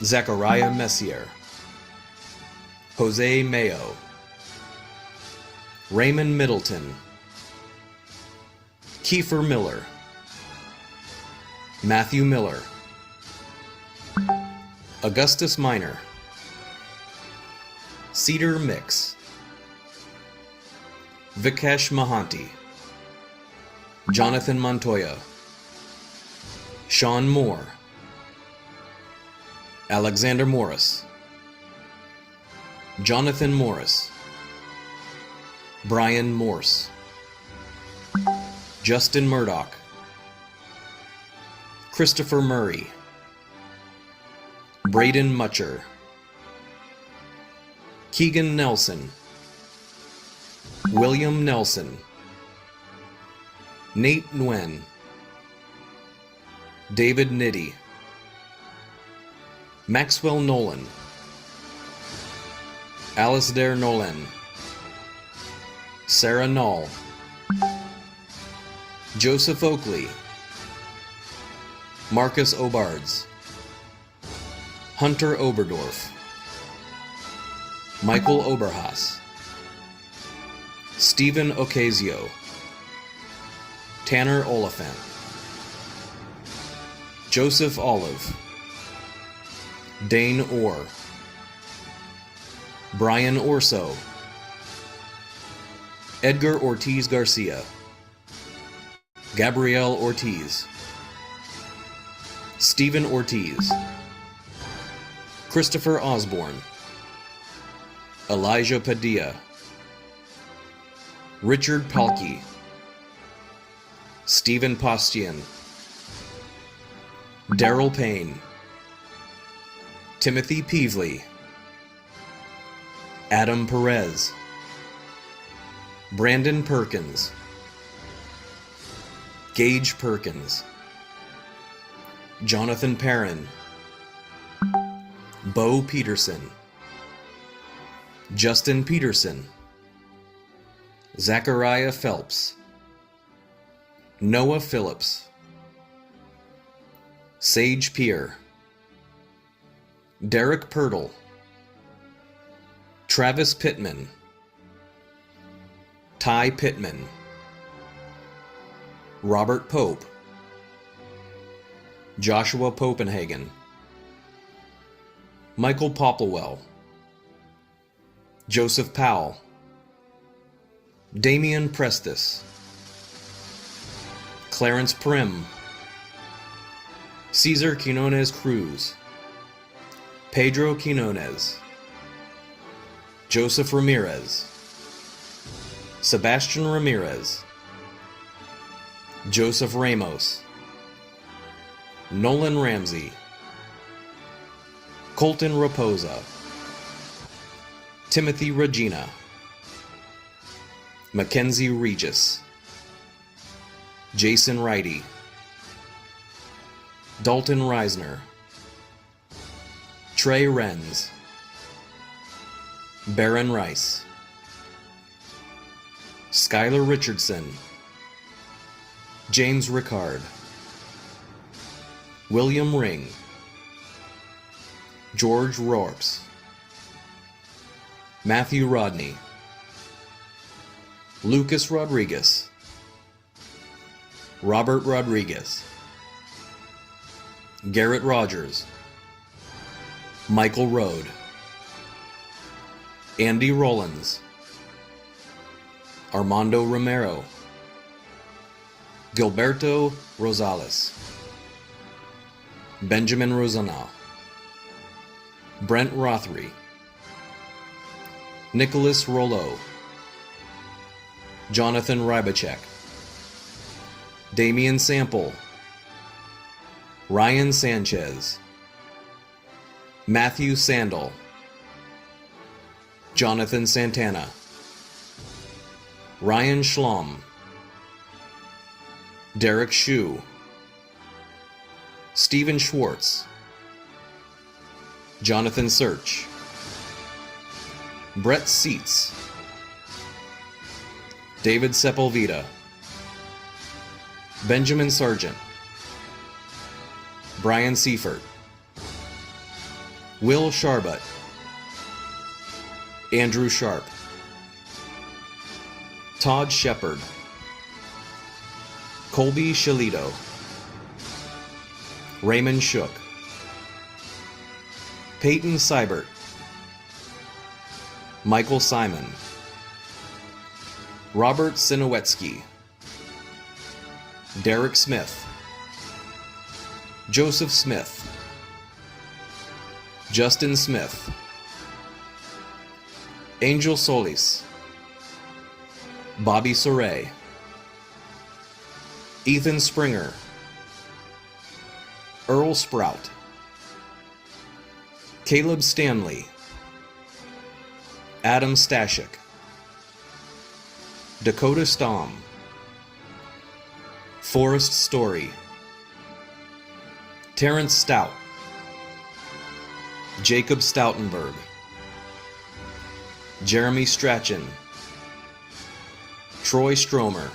Speaker 4: Zachariah Messier, Jose Mayo, Raymond Middleton, Kiefer Miller, Matthew Miller, Augustus Minor, Cedar Mix, Vikesh Mahanti, Jonathan Montoya, Sean Moore, Alexander Morris, Jonathan Morris, Brian Morse, Justin Murdoch, Christopher Murray, Braden Mutcher, Keegan Nelson, William Nelson, Nate Nguyen, David Nitty, Maxwell Nolan, Alasdair Nolan, Sarah Knoll, Joseph Oakley, Marcus Obards, Hunter Oberdorf, Michael Oberhaas, Stephen Ocasio, Tanner Oliphant, Joseph Olive, Dane Orr, Brian Orso, Edgar Ortiz Garcia, Gabrielle Ortiz, Stephen Ortiz, Christopher Osborne, Elijah Padilla, Richard Palkey, Stephen Postian, Daryl Payne, Timothy Peevely, Adam Perez, Brandon Perkins, Gage Perkins, Jonathan Perrin, Bo Peterson, Justin Peterson, Zachariah Phelps, Noah Phillips, Sage Peer, Derek Purtle, Travis Pittman, Ty Pittman, Robert Pope, Joshua Popenhagen, Michael Popplewell, Joseph Powell, Damian Prestis, Clarence Prim, Cesar Quinones Cruz, Pedro Quinones, Joseph Ramirez, Sebastian Ramirez, Joseph Ramos, Nolan Ramsey, Colton Raposa, Timothy Regina, Mackenzie Regis, Jason Righty, Dalton Reisner, Trey Renz, Baron Rice, Skylar Richardson, James Rickard, William Ring, George Rorps, Matthew Rodney, Lucas Rodriguez, Robert Rodriguez, Garrett Rogers, Michael Rode, Andy Rollins, Armando Romero, Gilberto Rosales, Benjamin Rosana, Brent Rothery, Nicholas Rollo, Jonathan Rybacek, Damian Sample, Ryan Sanchez, Matthew Sandel, Jonathan Santana, Ryan Schlom, Derek Shue, Stephen Schwartz, Jonathan Search, Brett Seats, David Sepulveda, Benjamin Sargent, Brian Seifert, Will Sharbut, Andrew Sharp, Todd Shepard, Colby Shalito, Raymond Shook, Peyton Seibert, Michael Simon, Robert Sinowetsky, Derek Smith, Joseph Smith, Justin Smith, Angel Solis, Bobby Soray, Ethan Springer, Earl Sprout, Caleb Stanley, Adam Stashik, Dakota Stom, Forrest Story, Terrence Stout, Jacob Stoutenberg, Jeremy Strachan, Troy Stromer,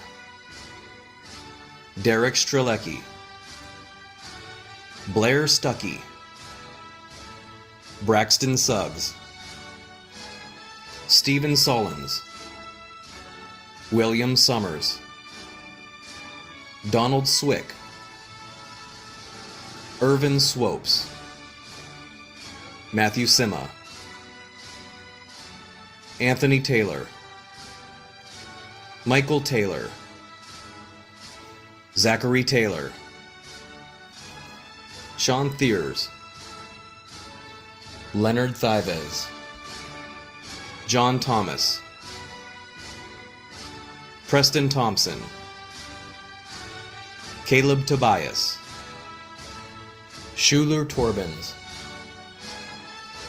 Speaker 4: Derek Strelecki, Blair Stuckey, Braxton Suggs, Stephen Solins, William Summers, Donald Swick, Irvin Swopes, Matthew Sima, Anthony Taylor, Michael Taylor, Zachary Taylor, Sean Thiers, Leonard Thives, John Thomas, Preston Thompson, Caleb Tobias, Schuler Torbins,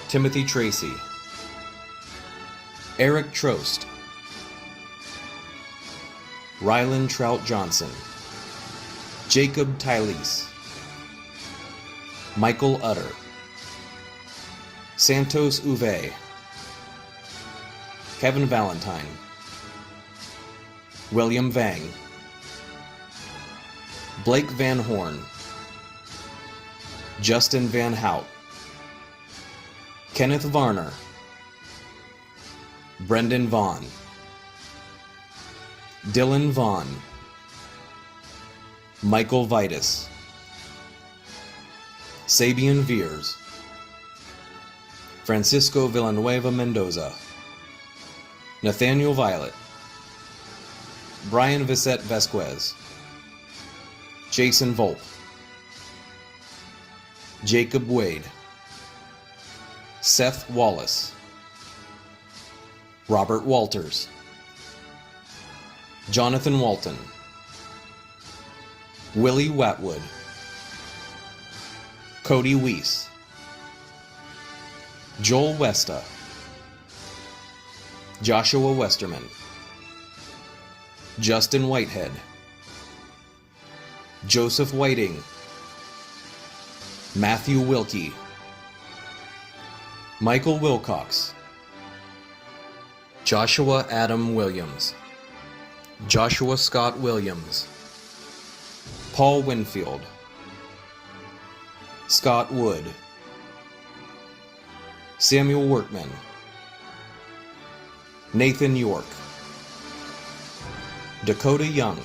Speaker 4: Timothy Tracy, Eric Trost, Rylan Trout Johnson, Jacob Tylese, Michael Utter, Santos Uve, Kevin Valentine, William Vang, Blake Van Horn, Justin Van Hout, Kenneth Varner, Brendan Vaughn, Dylan Vaughn, Michael Vitus, Sabian Veers, Francisco Villanueva Mendoza, Nathaniel Violet, Brian Vicette Vesquez, Jason Volpe, Jacob Wade, Seth Wallace, Robert Walters, Jonathan Walton, Willie Watwood, Cody Weiss, Joel Westa, Joshua Westerman, Justin Whitehead, Joseph Whiting, Matthew Wilkie, Michael Wilcox, Joshua Adam Williams, Joshua Scott Williams, Paul Winfield, Scott Wood, Samuel Workman, Nathan York, Dakota Young,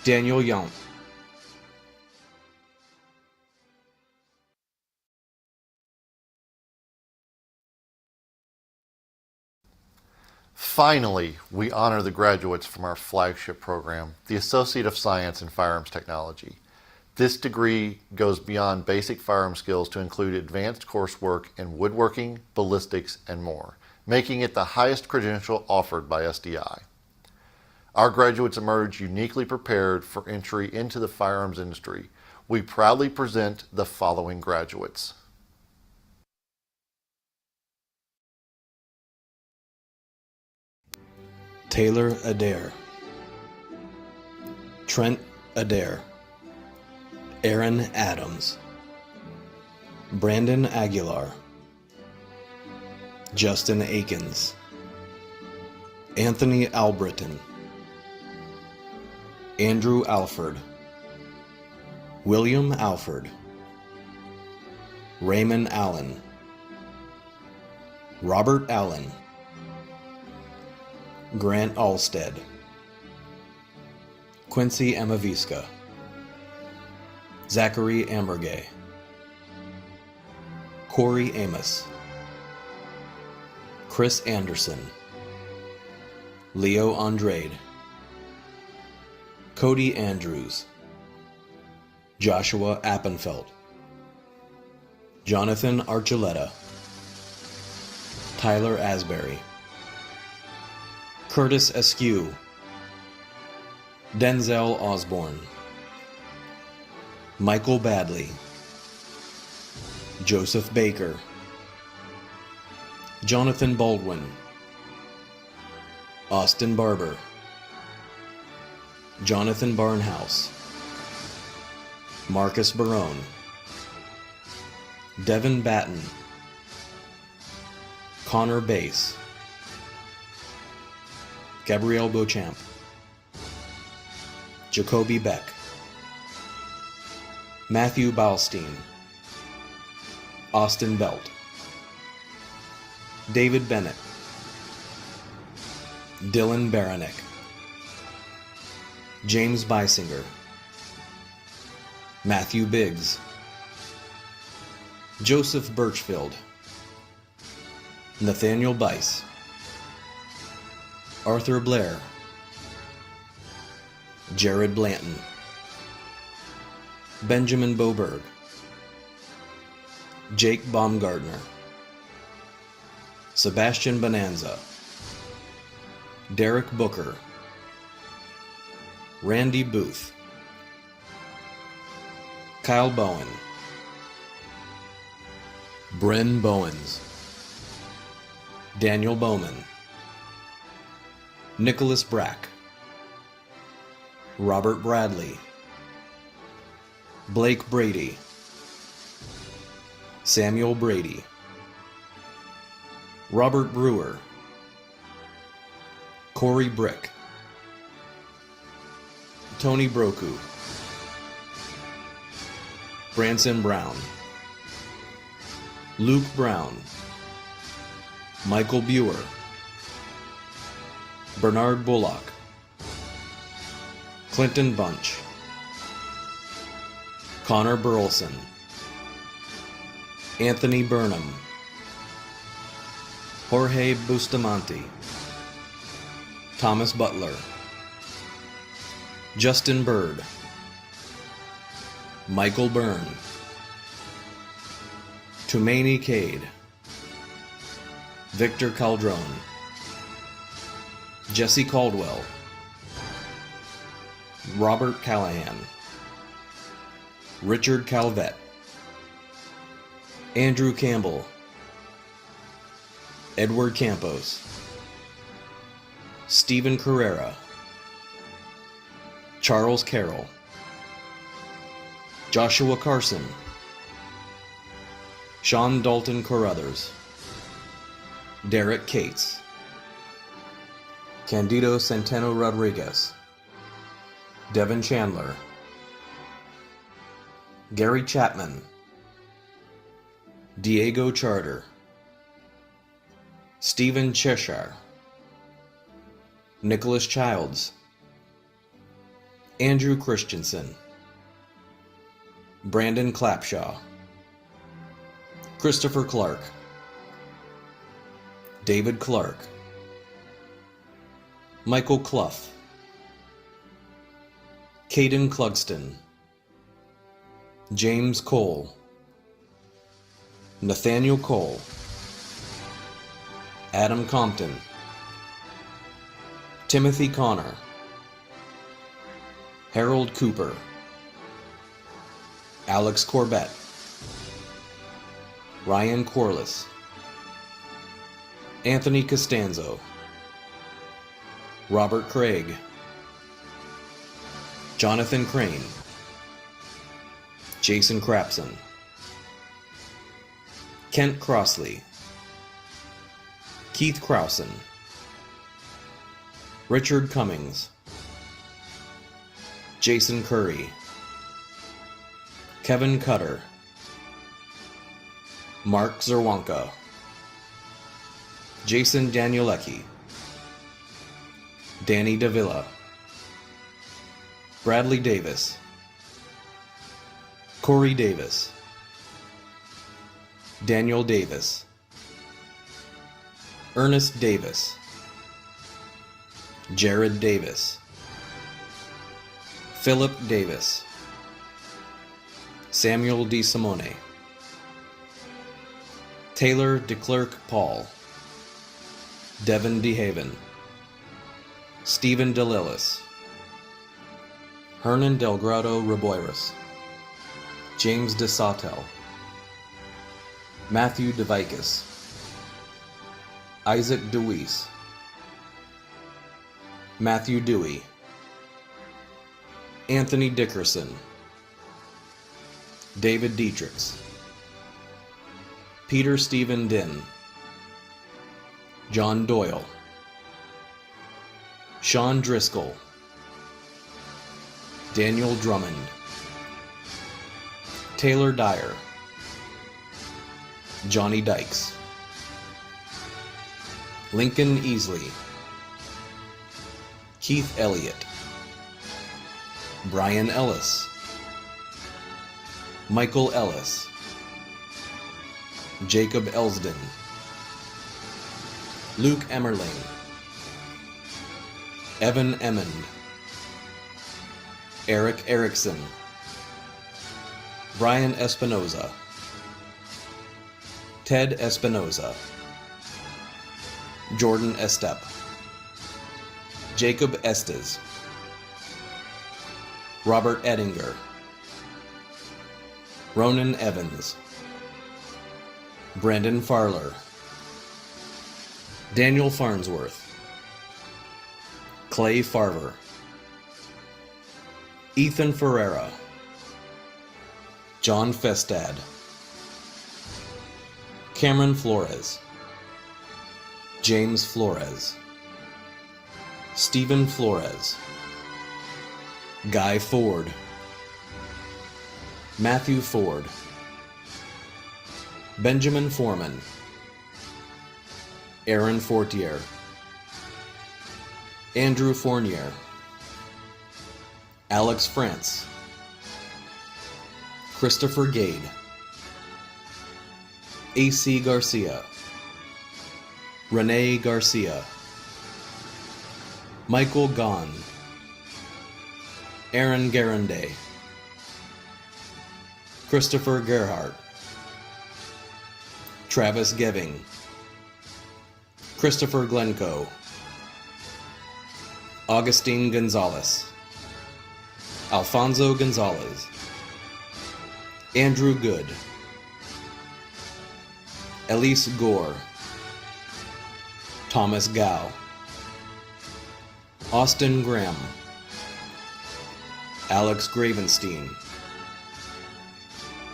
Speaker 4: Daniel Young.
Speaker 1: Finally, we honor the graduates from our flagship program, the Associate of Science in Firearms Technology. This degree goes beyond basic firearm skills to include advanced coursework in woodworking, ballistics, and more, making it the highest credential offered by SDI. Our graduates emerge uniquely prepared for entry into the firearms industry. We proudly present the following graduates.
Speaker 4: Taylor Adair, Trent Adair, Aaron Adams, Brandon Aguilar, Justin Akins, Anthony Albritton, Andrew Alford, William Alford, Raymond Allen, Robert Allen, Grant Alstead, Quincy Amavisca, Zachary Amergay, Corey Amos, Chris Anderson, Leo Andrade, Cody Andrews, Joshua Appenfeld, Jonathan Archuleta, Tyler Asbury, Curtis Askew, Denzel Osborne, Michael Badley, Joseph Baker, Jonathan Baldwin, Austin Barber, Jonathan Barnhouse, Marcus Barone, Devin Batten, Connor Bass, Gabrielle Beauchamp, Jacoby Beck, Matthew Balstein, Austin Belt, David Bennett, Dylan Baranek, James Beisinger, Matthew Biggs, Joseph Birchfield, Nathaniel Bice, Arthur Blair, Jared Blanton, Benjamin Boberg, Jake Baumgartner, Sebastian Bonanza, Derek Booker, Randy Booth, Kyle Bowen, Bryn Bowens, Daniel Bowman, Nicholas Brack, Robert Bradley, Blake Brady, Samuel Brady, Robert Brewer, Corey Brick, Tony Broku, Branson Brown, Luke Brown, Michael Buer, Bernard Bullock, Clinton Bunch, Connor Burleson, Anthony Burnham, Jorge Bustamante, Thomas Butler, Justin Bird, Michael Byrne, Tumaini Cade, Victor Caldron, Jesse Caldwell, Robert Callahan, Richard Calvett, Andrew Campbell, Edward Campos, Stephen Carrera, Charles Carroll, Joshua Carson, Sean Dalton Carruthers, Derek Cates, Candido Centeno Rodriguez, Devin Chandler, Gary Chapman, Diego Charter, Stephen Cheshire, Nicholas Childs, Andrew Christensen, Brandon Clapshaw, Christopher Clark, David Clark, Michael Clough, Caden Clugston, James Cole, Nathaniel Cole, Adam Compton, Timothy Connor, Harold Cooper, Alex Corbett, Ryan Corliss, Anthony Costanzo, Robert Craig, Jonathan Crane, Jason Crapson, Kent Crossley, Keith Crowson, Richard Cummings, Jason Curry, Kevin Cutter, Mark Zerwanka, Jason Danielecki, Danny Davila, Bradley Davis, Corey Davis, Daniel Davis, Ernest Davis, Jared Davis, Philip Davis, Samuel DeSimone, Taylor DeClerc Paul, Devin DeHaven, Stephen DeLillis, Hernan Delgado Reboiras, James DeSautel, Matthew DeVicus, Isaac DeWeese, Matthew Dewey, Anthony Dickerson, David Dietrichs, Peter Stephen Din, John Doyle, Sean Driscoll, Daniel Drummond, Taylor Dyer, Johnny Dykes, Lincoln Easley, Keith Elliott, Brian Ellis, Michael Ellis, Jacob Elsden, Luke Emmerling, Evan Emmond, Eric Erickson, Brian Espinoza, Ted Espinoza, Jordan Estep, Jacob Estes, Robert Edinger, Ronan Evans, Brandon Farler, Daniel Farnsworth, Clay Farver, Ethan Ferreira, John Festad, Cameron Flores, James Flores, Stephen Flores, Guy Ford, Matthew Ford, Benjamin Foreman, Aaron Fortier, Andrew Fournier, Alex France, Christopher Gade, A.C. Garcia, Renee Garcia, Michael Gahn, Aaron Garanday, Christopher Gerhardt, Travis Geving, Christopher Glencoe, Augustine Gonzalez, Alfonso Gonzalez, Andrew Good, Elise Gore, Thomas Gow, Austin Graham, Alex Gravenstein,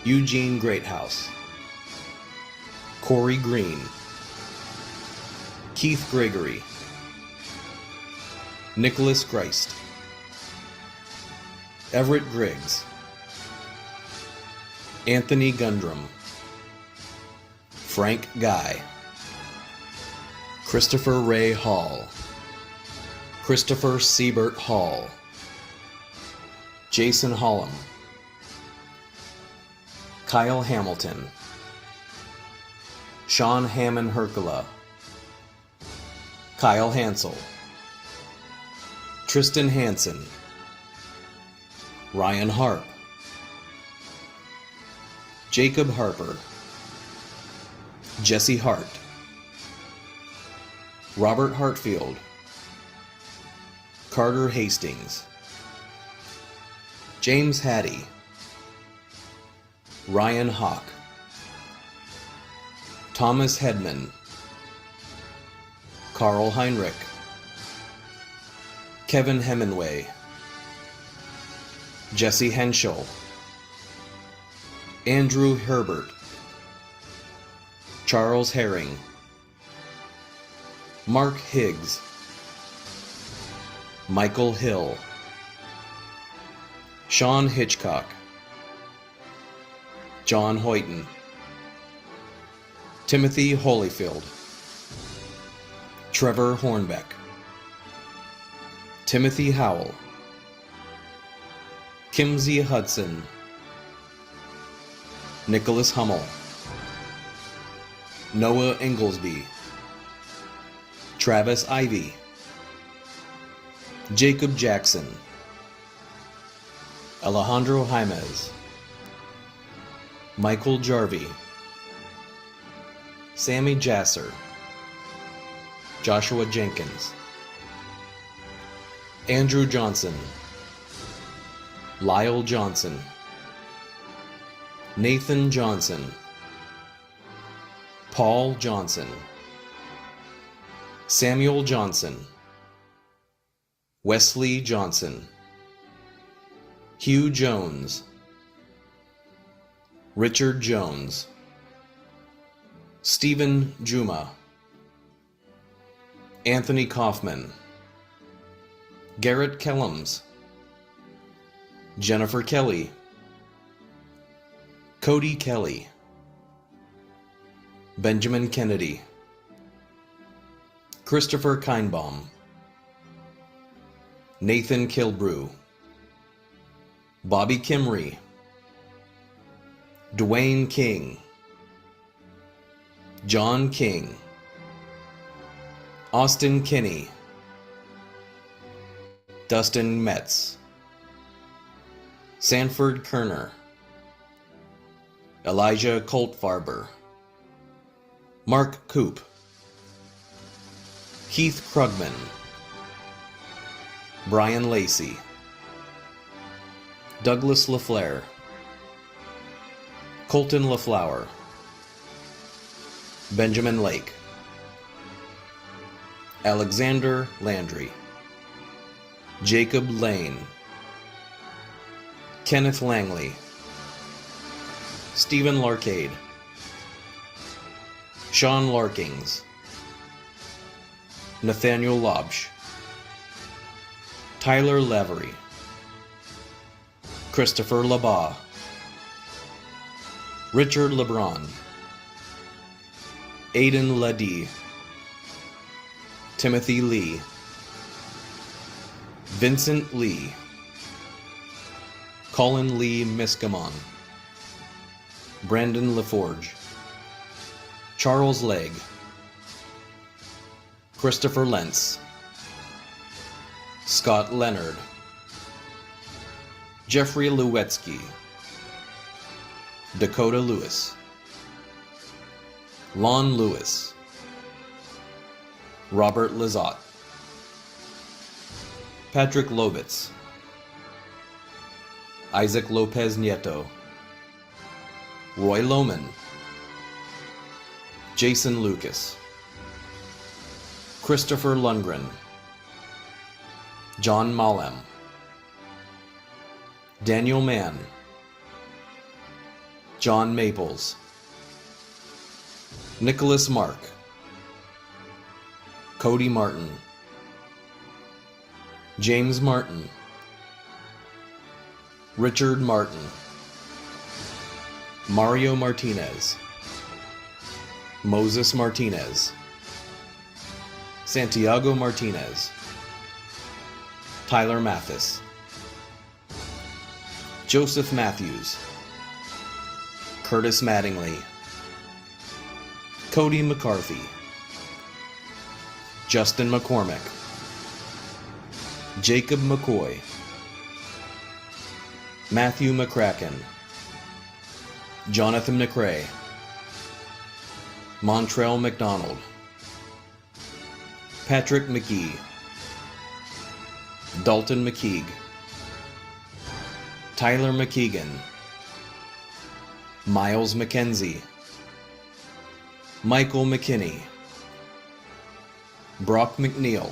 Speaker 4: Eugene Greathouse, Corey Green, Keith Gregory, Nicholas Christ, Everett Griggs, Anthony Gundrum, Frank Guy, Christopher Ray Hall, Christopher Siebert Hall, Jason Hollum, Kyle Hamilton, Sean Hammond Hercula, Kyle Hansel, Tristan Hansen, Ryan Harp, Jacob Harper, Jesse Hart, Robert Hartfield, Carter Hastings, James Hattie, Ryan Hawk, Thomas Hedman, Carl Heinrich, Kevin Hemingway, Jesse Henschel, Andrew Herbert, Charles Herring, Mark Higgs, Michael Hill, Sean Hitchcock, John Hoyton, Timothy Holyfield, Trevor Hornbeck, Timothy Howell, Kimsey Hudson, Nicholas Hummel, Noah Inglesby, Travis Ivy, Jacob Jackson, Alejandro Jaimez, Michael Jarvie, Sammy Jasser, Joshua Jenkins, Andrew Johnson, Lyle Johnson, Nathan Johnson, Paul Johnson, Samuel Johnson, Wesley Johnson, Hugh Jones, Richard Jones, Stephen Juma, Anthony Kaufman, Garrett Kellums, Jennifer Kelly, Cody Kelly, Benjamin Kennedy, Christopher Kinebaum, Nathan Kilbrew, Bobby Kimry, Dwayne King, John King, Austin Kinney, Dustin Metz, Sanford Kerner, Elijah Coltfarber, Mark Coop, Keith Krugman, Brian Lacey, Douglas LaFleur, Colton LaFlower, Benjamin Lake, Alexander Landry, Jacob Lane, Kenneth Langley, Stephen Larcade, Sean Larkings, Nathaniel Lobsch, Tyler Lavery, Christopher Labaugh, Richard LeBron, Aidan Ledee, Timothy Lee, Vincent Lee, Colin Lee Miskamon, Brandon LaForge, Charles Legg, Christopher Lentz, Scott Leonard, Jeffrey Lewetsky, Dakota Lewis, Lon Lewis, Robert Lizotte, Patrick Lovitz, Isaac Lopez Nieto, Roy Lohman, Jason Lucas, Christopher Lundgren, John Malem, Daniel Mann, John Maples, Nicholas Mark, Cody Martin, James Martin, Richard Martin, Mario Martinez, Moses Martinez, Santiago Martinez, Tyler Mathis, Joseph Matthews, Curtis Mattingly, Cody McCarthy, Justin McCormick, Jacob McCoy, Matthew McCracken, Jonathan McRae, Montrell McDonald, Patrick McGee, Dalton McKeague, Tyler McKeegan, Miles McKenzie, Michael McKinney, Brock McNeil,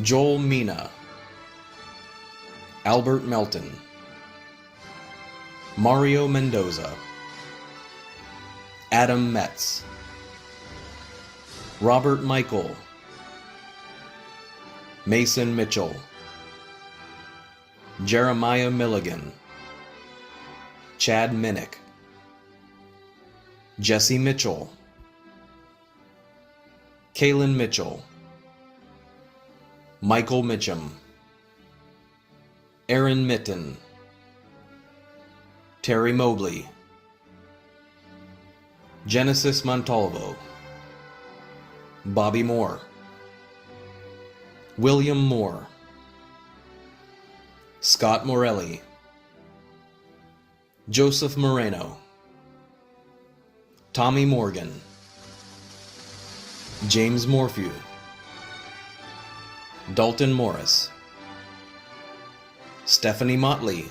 Speaker 4: Joel Mina, Albert Melton, Mario Mendoza, Adam Metz, Robert Michael, Mason Mitchell, Jeremiah Milligan, Chad Minnick, Jesse Mitchell, Kaylin Mitchell, Michael Mitchum, Aaron Mitten, Terry Mobley, Genesis Montalvo, Bobby Moore, William Moore, Scott Morelli, Joseph Moreno, Tommy Morgan, James Morphew, Dalton Morris, Stephanie Motley,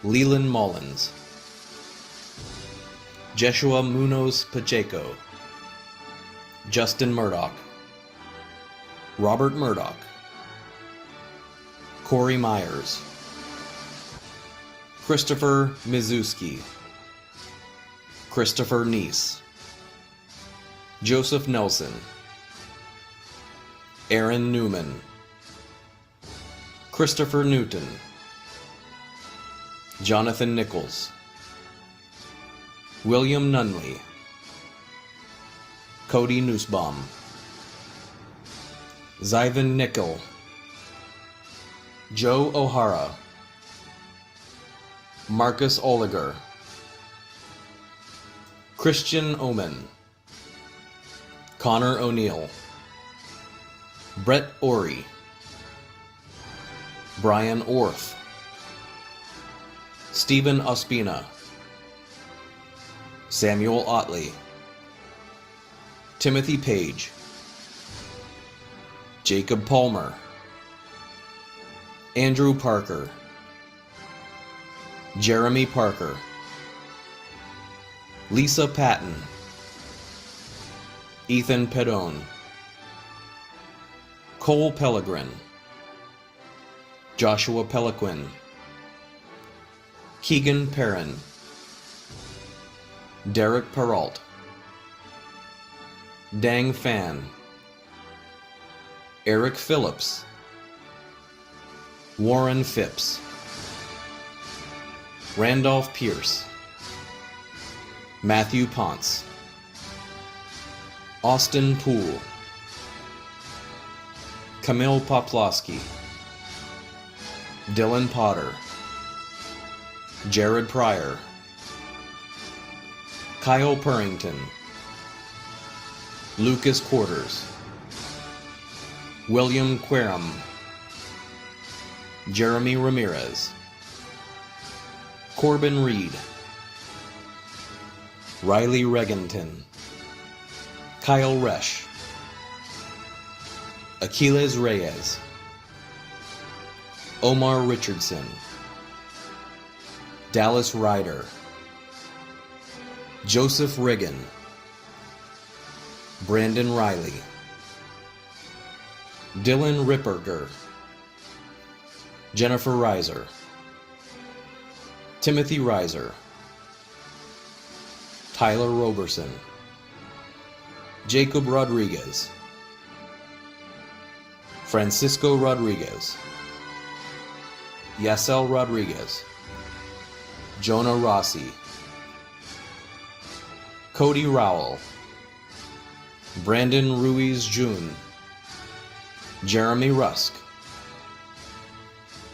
Speaker 4: Leland Mullins, Jeshua Munoz Pacheco, Justin Murdoch, Robert Murdoch, Corey Myers, Christopher Mizuski, Christopher Neese, Joseph Nelson, Aaron Newman, Christopher Newton, Jonathan Nichols, William Nunley, Cody Nussbaum, Zyvan Nickel, Joe O'Hara, Marcus Oliger, Christian Omen, Connor O'Neill, Brett Orey, Brian Orth, Stephen Ospina, Samuel Otley, Timothy Page, Jacob Palmer, Andrew Parker, Jeremy Parker, Lisa Patton, Ethan Pedone, Cole Pellegrin, Joshua Peliquin, Keegan Perrin, Derek Peralt, Dang Fan, Eric Phillips, Warren Phipps, Randolph Pierce, Matthew Ponce, Austin Poole, Camille Poplowski, Dylan Potter, Jared Pryor, Kyle Purrington, Lucas Quarters, William Querum, Jeremy Ramirez, Corbin Reed, Riley Regenton, Kyle Resch, Aquiles Reyes, Omar Richardson, Dallas Ryder, Joseph Riggin, Brandon Riley, Dylan Ripperger, Jennifer Reiser, Timothy Reiser, Tyler Roberson, Jacob Rodriguez, Francisco Rodriguez, Yasel Rodriguez, Jonah Rossi, Cody Rowell, Brandon Ruiz June, Jeremy Rusk,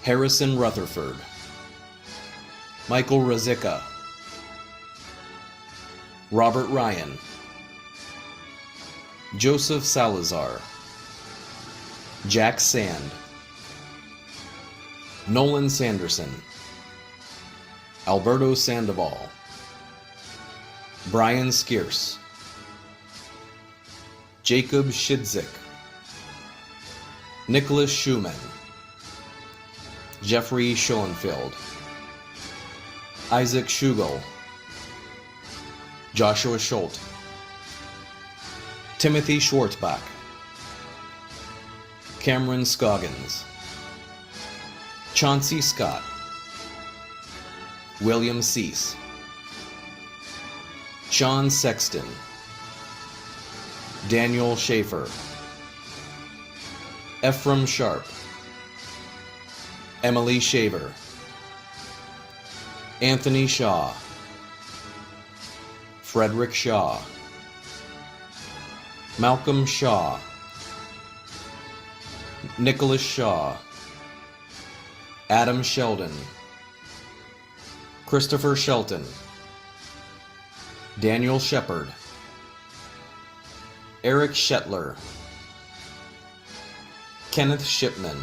Speaker 4: Harrison Rutherford, Michael Razicka, Robert Ryan, Joseph Salazar, Jack Sand, Nolan Sanderson, Alberto Sandoval, Brian Skierce, Jacob Shidzik, Nicholas Schumann, Jeffrey Schoenfeld, Isaac Schugel, Joshua Schultz, Timothy Schwartzbach, Cameron Scoggins, Chauncey Scott, William Cease, Sean Sexton, Daniel Schaefer, Ephraim Sharp, Emily Shaver, Anthony Shaw, Frederick Shaw, Malcolm Shaw, Nicholas Shaw, Adam Sheldon, Christopher Shelton, Daniel Shepard, Eric Shetler, Kenneth Shipman,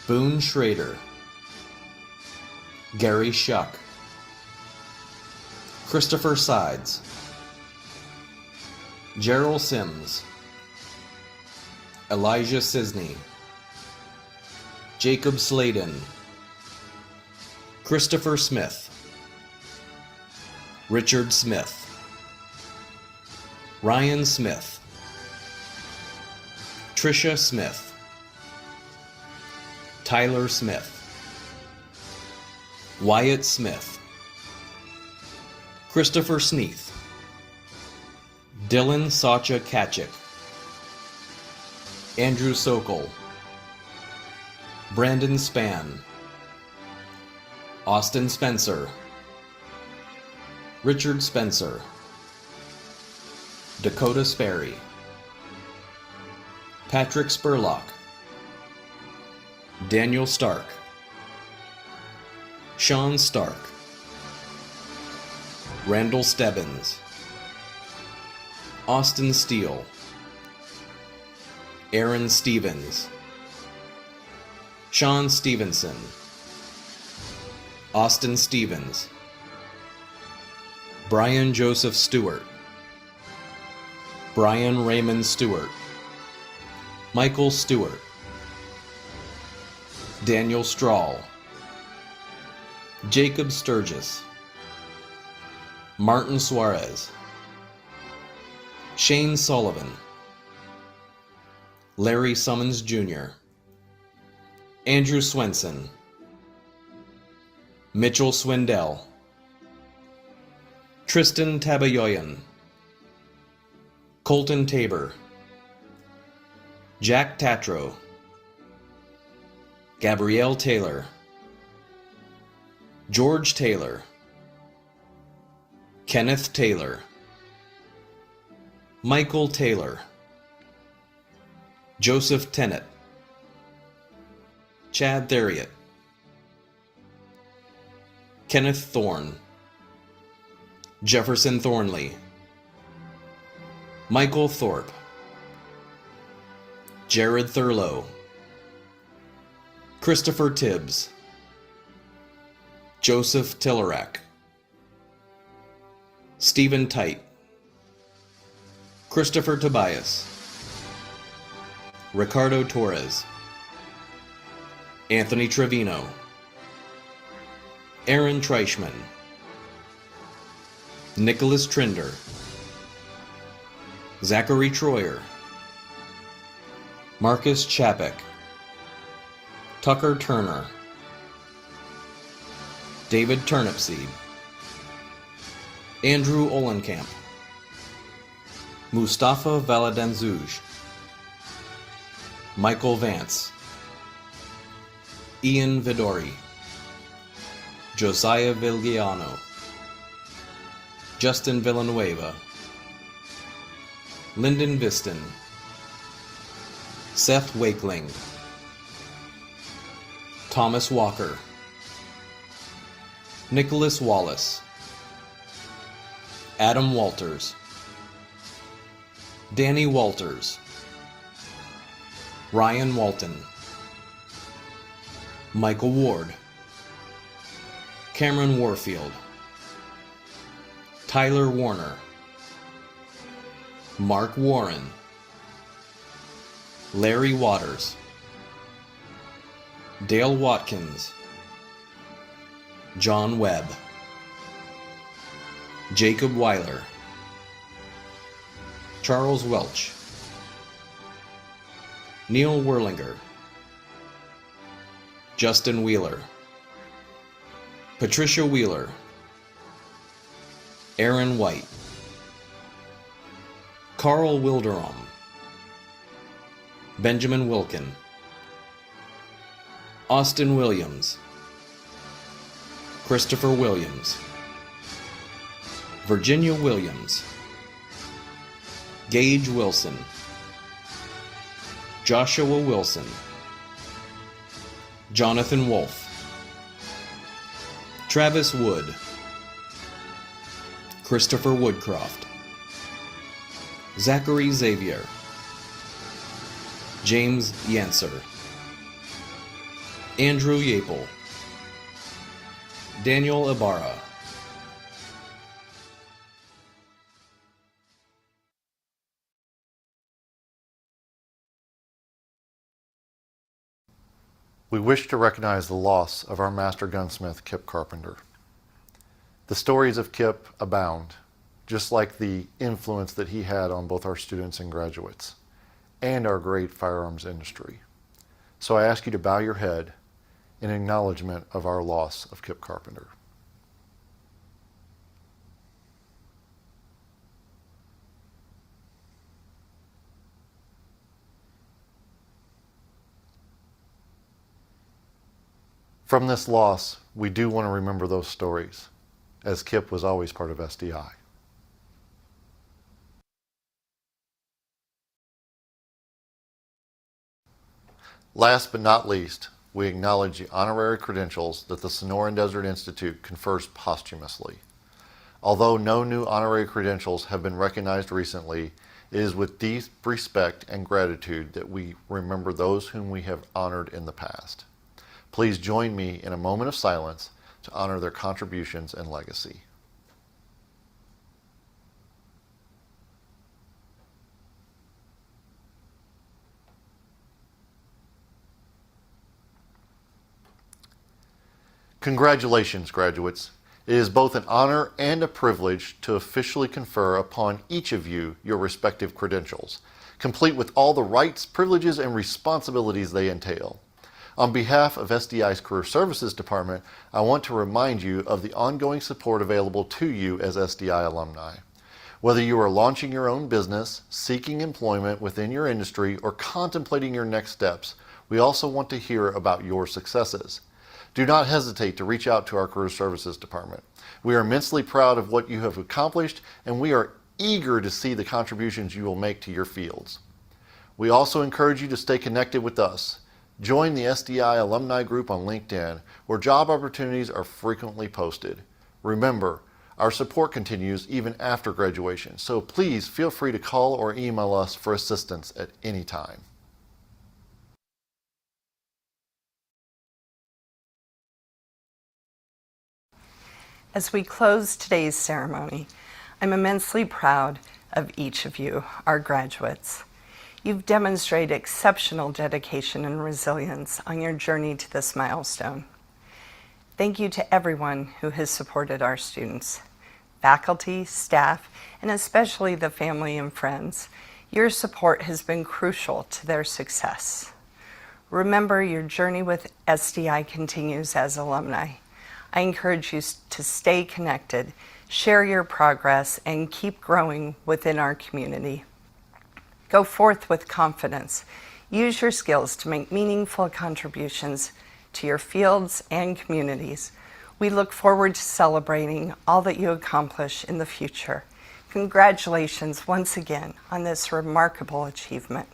Speaker 4: Boone Schrader, Gary Shuck, Christopher Sides, Gerald Sims, Elijah Cisney, Jacob Sladen, Christopher Smith, Richard Smith, Ryan Smith, Tricia Smith, Tyler Smith, Wyatt Smith, Christopher Sneath, Dylan Sacha Kachik, Andrew Sokol, Brandon Spann, Austin Spencer, Richard Spencer, Dakota Sperry, Patrick Spurlock, Daniel Stark, Sean Stark, Randall Stebbins, Austin Steele, Aaron Stevens, Sean Stevenson, Austin Stevens, Brian Joseph Stewart, Brian Raymond Stewart, Michael Stewart, Daniel Strahl, Jacob Sturgis, Martin Suarez, Shane Sullivan, Larry Summons Jr., Andrew Swenson, Mitchell Swindell, Tristan Tabayoyan, Colton Tabor, Jack Tatro, Gabrielle Taylor, George Taylor, Kenneth Taylor, Michael Taylor, Joseph Tennant, Chad Theriot, Kenneth Thorne, Jefferson Thornley, Michael Thorpe, Jared Thurlow, Christopher Tibbs, Joseph Tillerak, Stephen Tite, Christopher Tobias, Ricardo Torres, Anthony Trevino, Aaron Treichman, Nicholas Trinder, Zachary Troyer, Marcus Chapek, Tucker Turner, David Turnipseed, Andrew Olenkamp, Mustafa Valadanzouj, Michael Vance, Ian Vidori, Josiah Vigliano, Justin Villanueva, Lyndon Viston, Seth Wakeling, Thomas Walker, Nicholas Wallace, Adam Walters, Danny Walters, Ryan Walton, Michael Ward, Cameron Warfield, Tyler Warner, Mark Warren, Larry Waters, Dale Watkins, John Webb, Jacob Weiler, Charles Welch, Neil Werlinger, Justin Wheeler, Patricia Wheeler, Aaron White, Carl Wilderom, Benjamin Wilkin, Austin Williams, Christopher Williams, Virginia Williams, Gage Wilson, Joshua Wilson, Jonathan Wolfe, Travis Wood, Christopher Woodcroft, Zachary Xavier, James Yanser, Andrew Yapel, Daniel Ibarra,
Speaker 1: We wish to recognize the loss of our master gunsmith, Kip Carpenter. The stories of Kip abound, just like the influence that he had on both our students and graduates, and our great firearms industry. So I ask you to bow your head in acknowledgement of our loss of Kip Carpenter. From this loss, we do want to remember those stories, as Kip was always part of SDI. Last but not least, we acknowledge the honorary credentials that the Sonoran Desert Institute confers posthumously. Although no new honorary credentials have been recognized recently, it is with deep respect and gratitude that we remember those whom we have honored in the past. Please join me in a moment of silence to honor their contributions and legacy. Congratulations, graduates. It is both an honor and a privilege to officially confer upon each of you your respective credentials, complete with all the rights, privileges, and responsibilities they entail. On behalf of SDI's Career Services Department, I want to remind you of the ongoing support available to you as SDI alumni. Whether you are launching your own business, seeking employment within your industry, or contemplating your next steps, we also want to hear about your successes. Do not hesitate to reach out to our Career Services Department. We are immensely proud of what you have accomplished, and we are eager to see the contributions you will make to your fields. We also encourage you to stay connected with us. Join the SDI alumni group on LinkedIn, where job opportunities are frequently posted. Remember, our support continues even after graduation, so please feel free to call or email us for assistance at any time.
Speaker 2: As we close today's ceremony, I'm immensely proud of each of you, our graduates. You've demonstrated exceptional dedication and resilience on your journey to this milestone. Thank you to everyone who has supported our students, faculty, staff, and especially the family and friends. Your support has been crucial to their success. Remember, your journey with SDI continues as alumni. I encourage you to stay connected, share your progress, and keep growing within our community. Go forth with confidence. Use your skills to make meaningful contributions to your fields and communities. We look forward to celebrating all that you accomplish in the future. Congratulations once again on this remarkable achievement.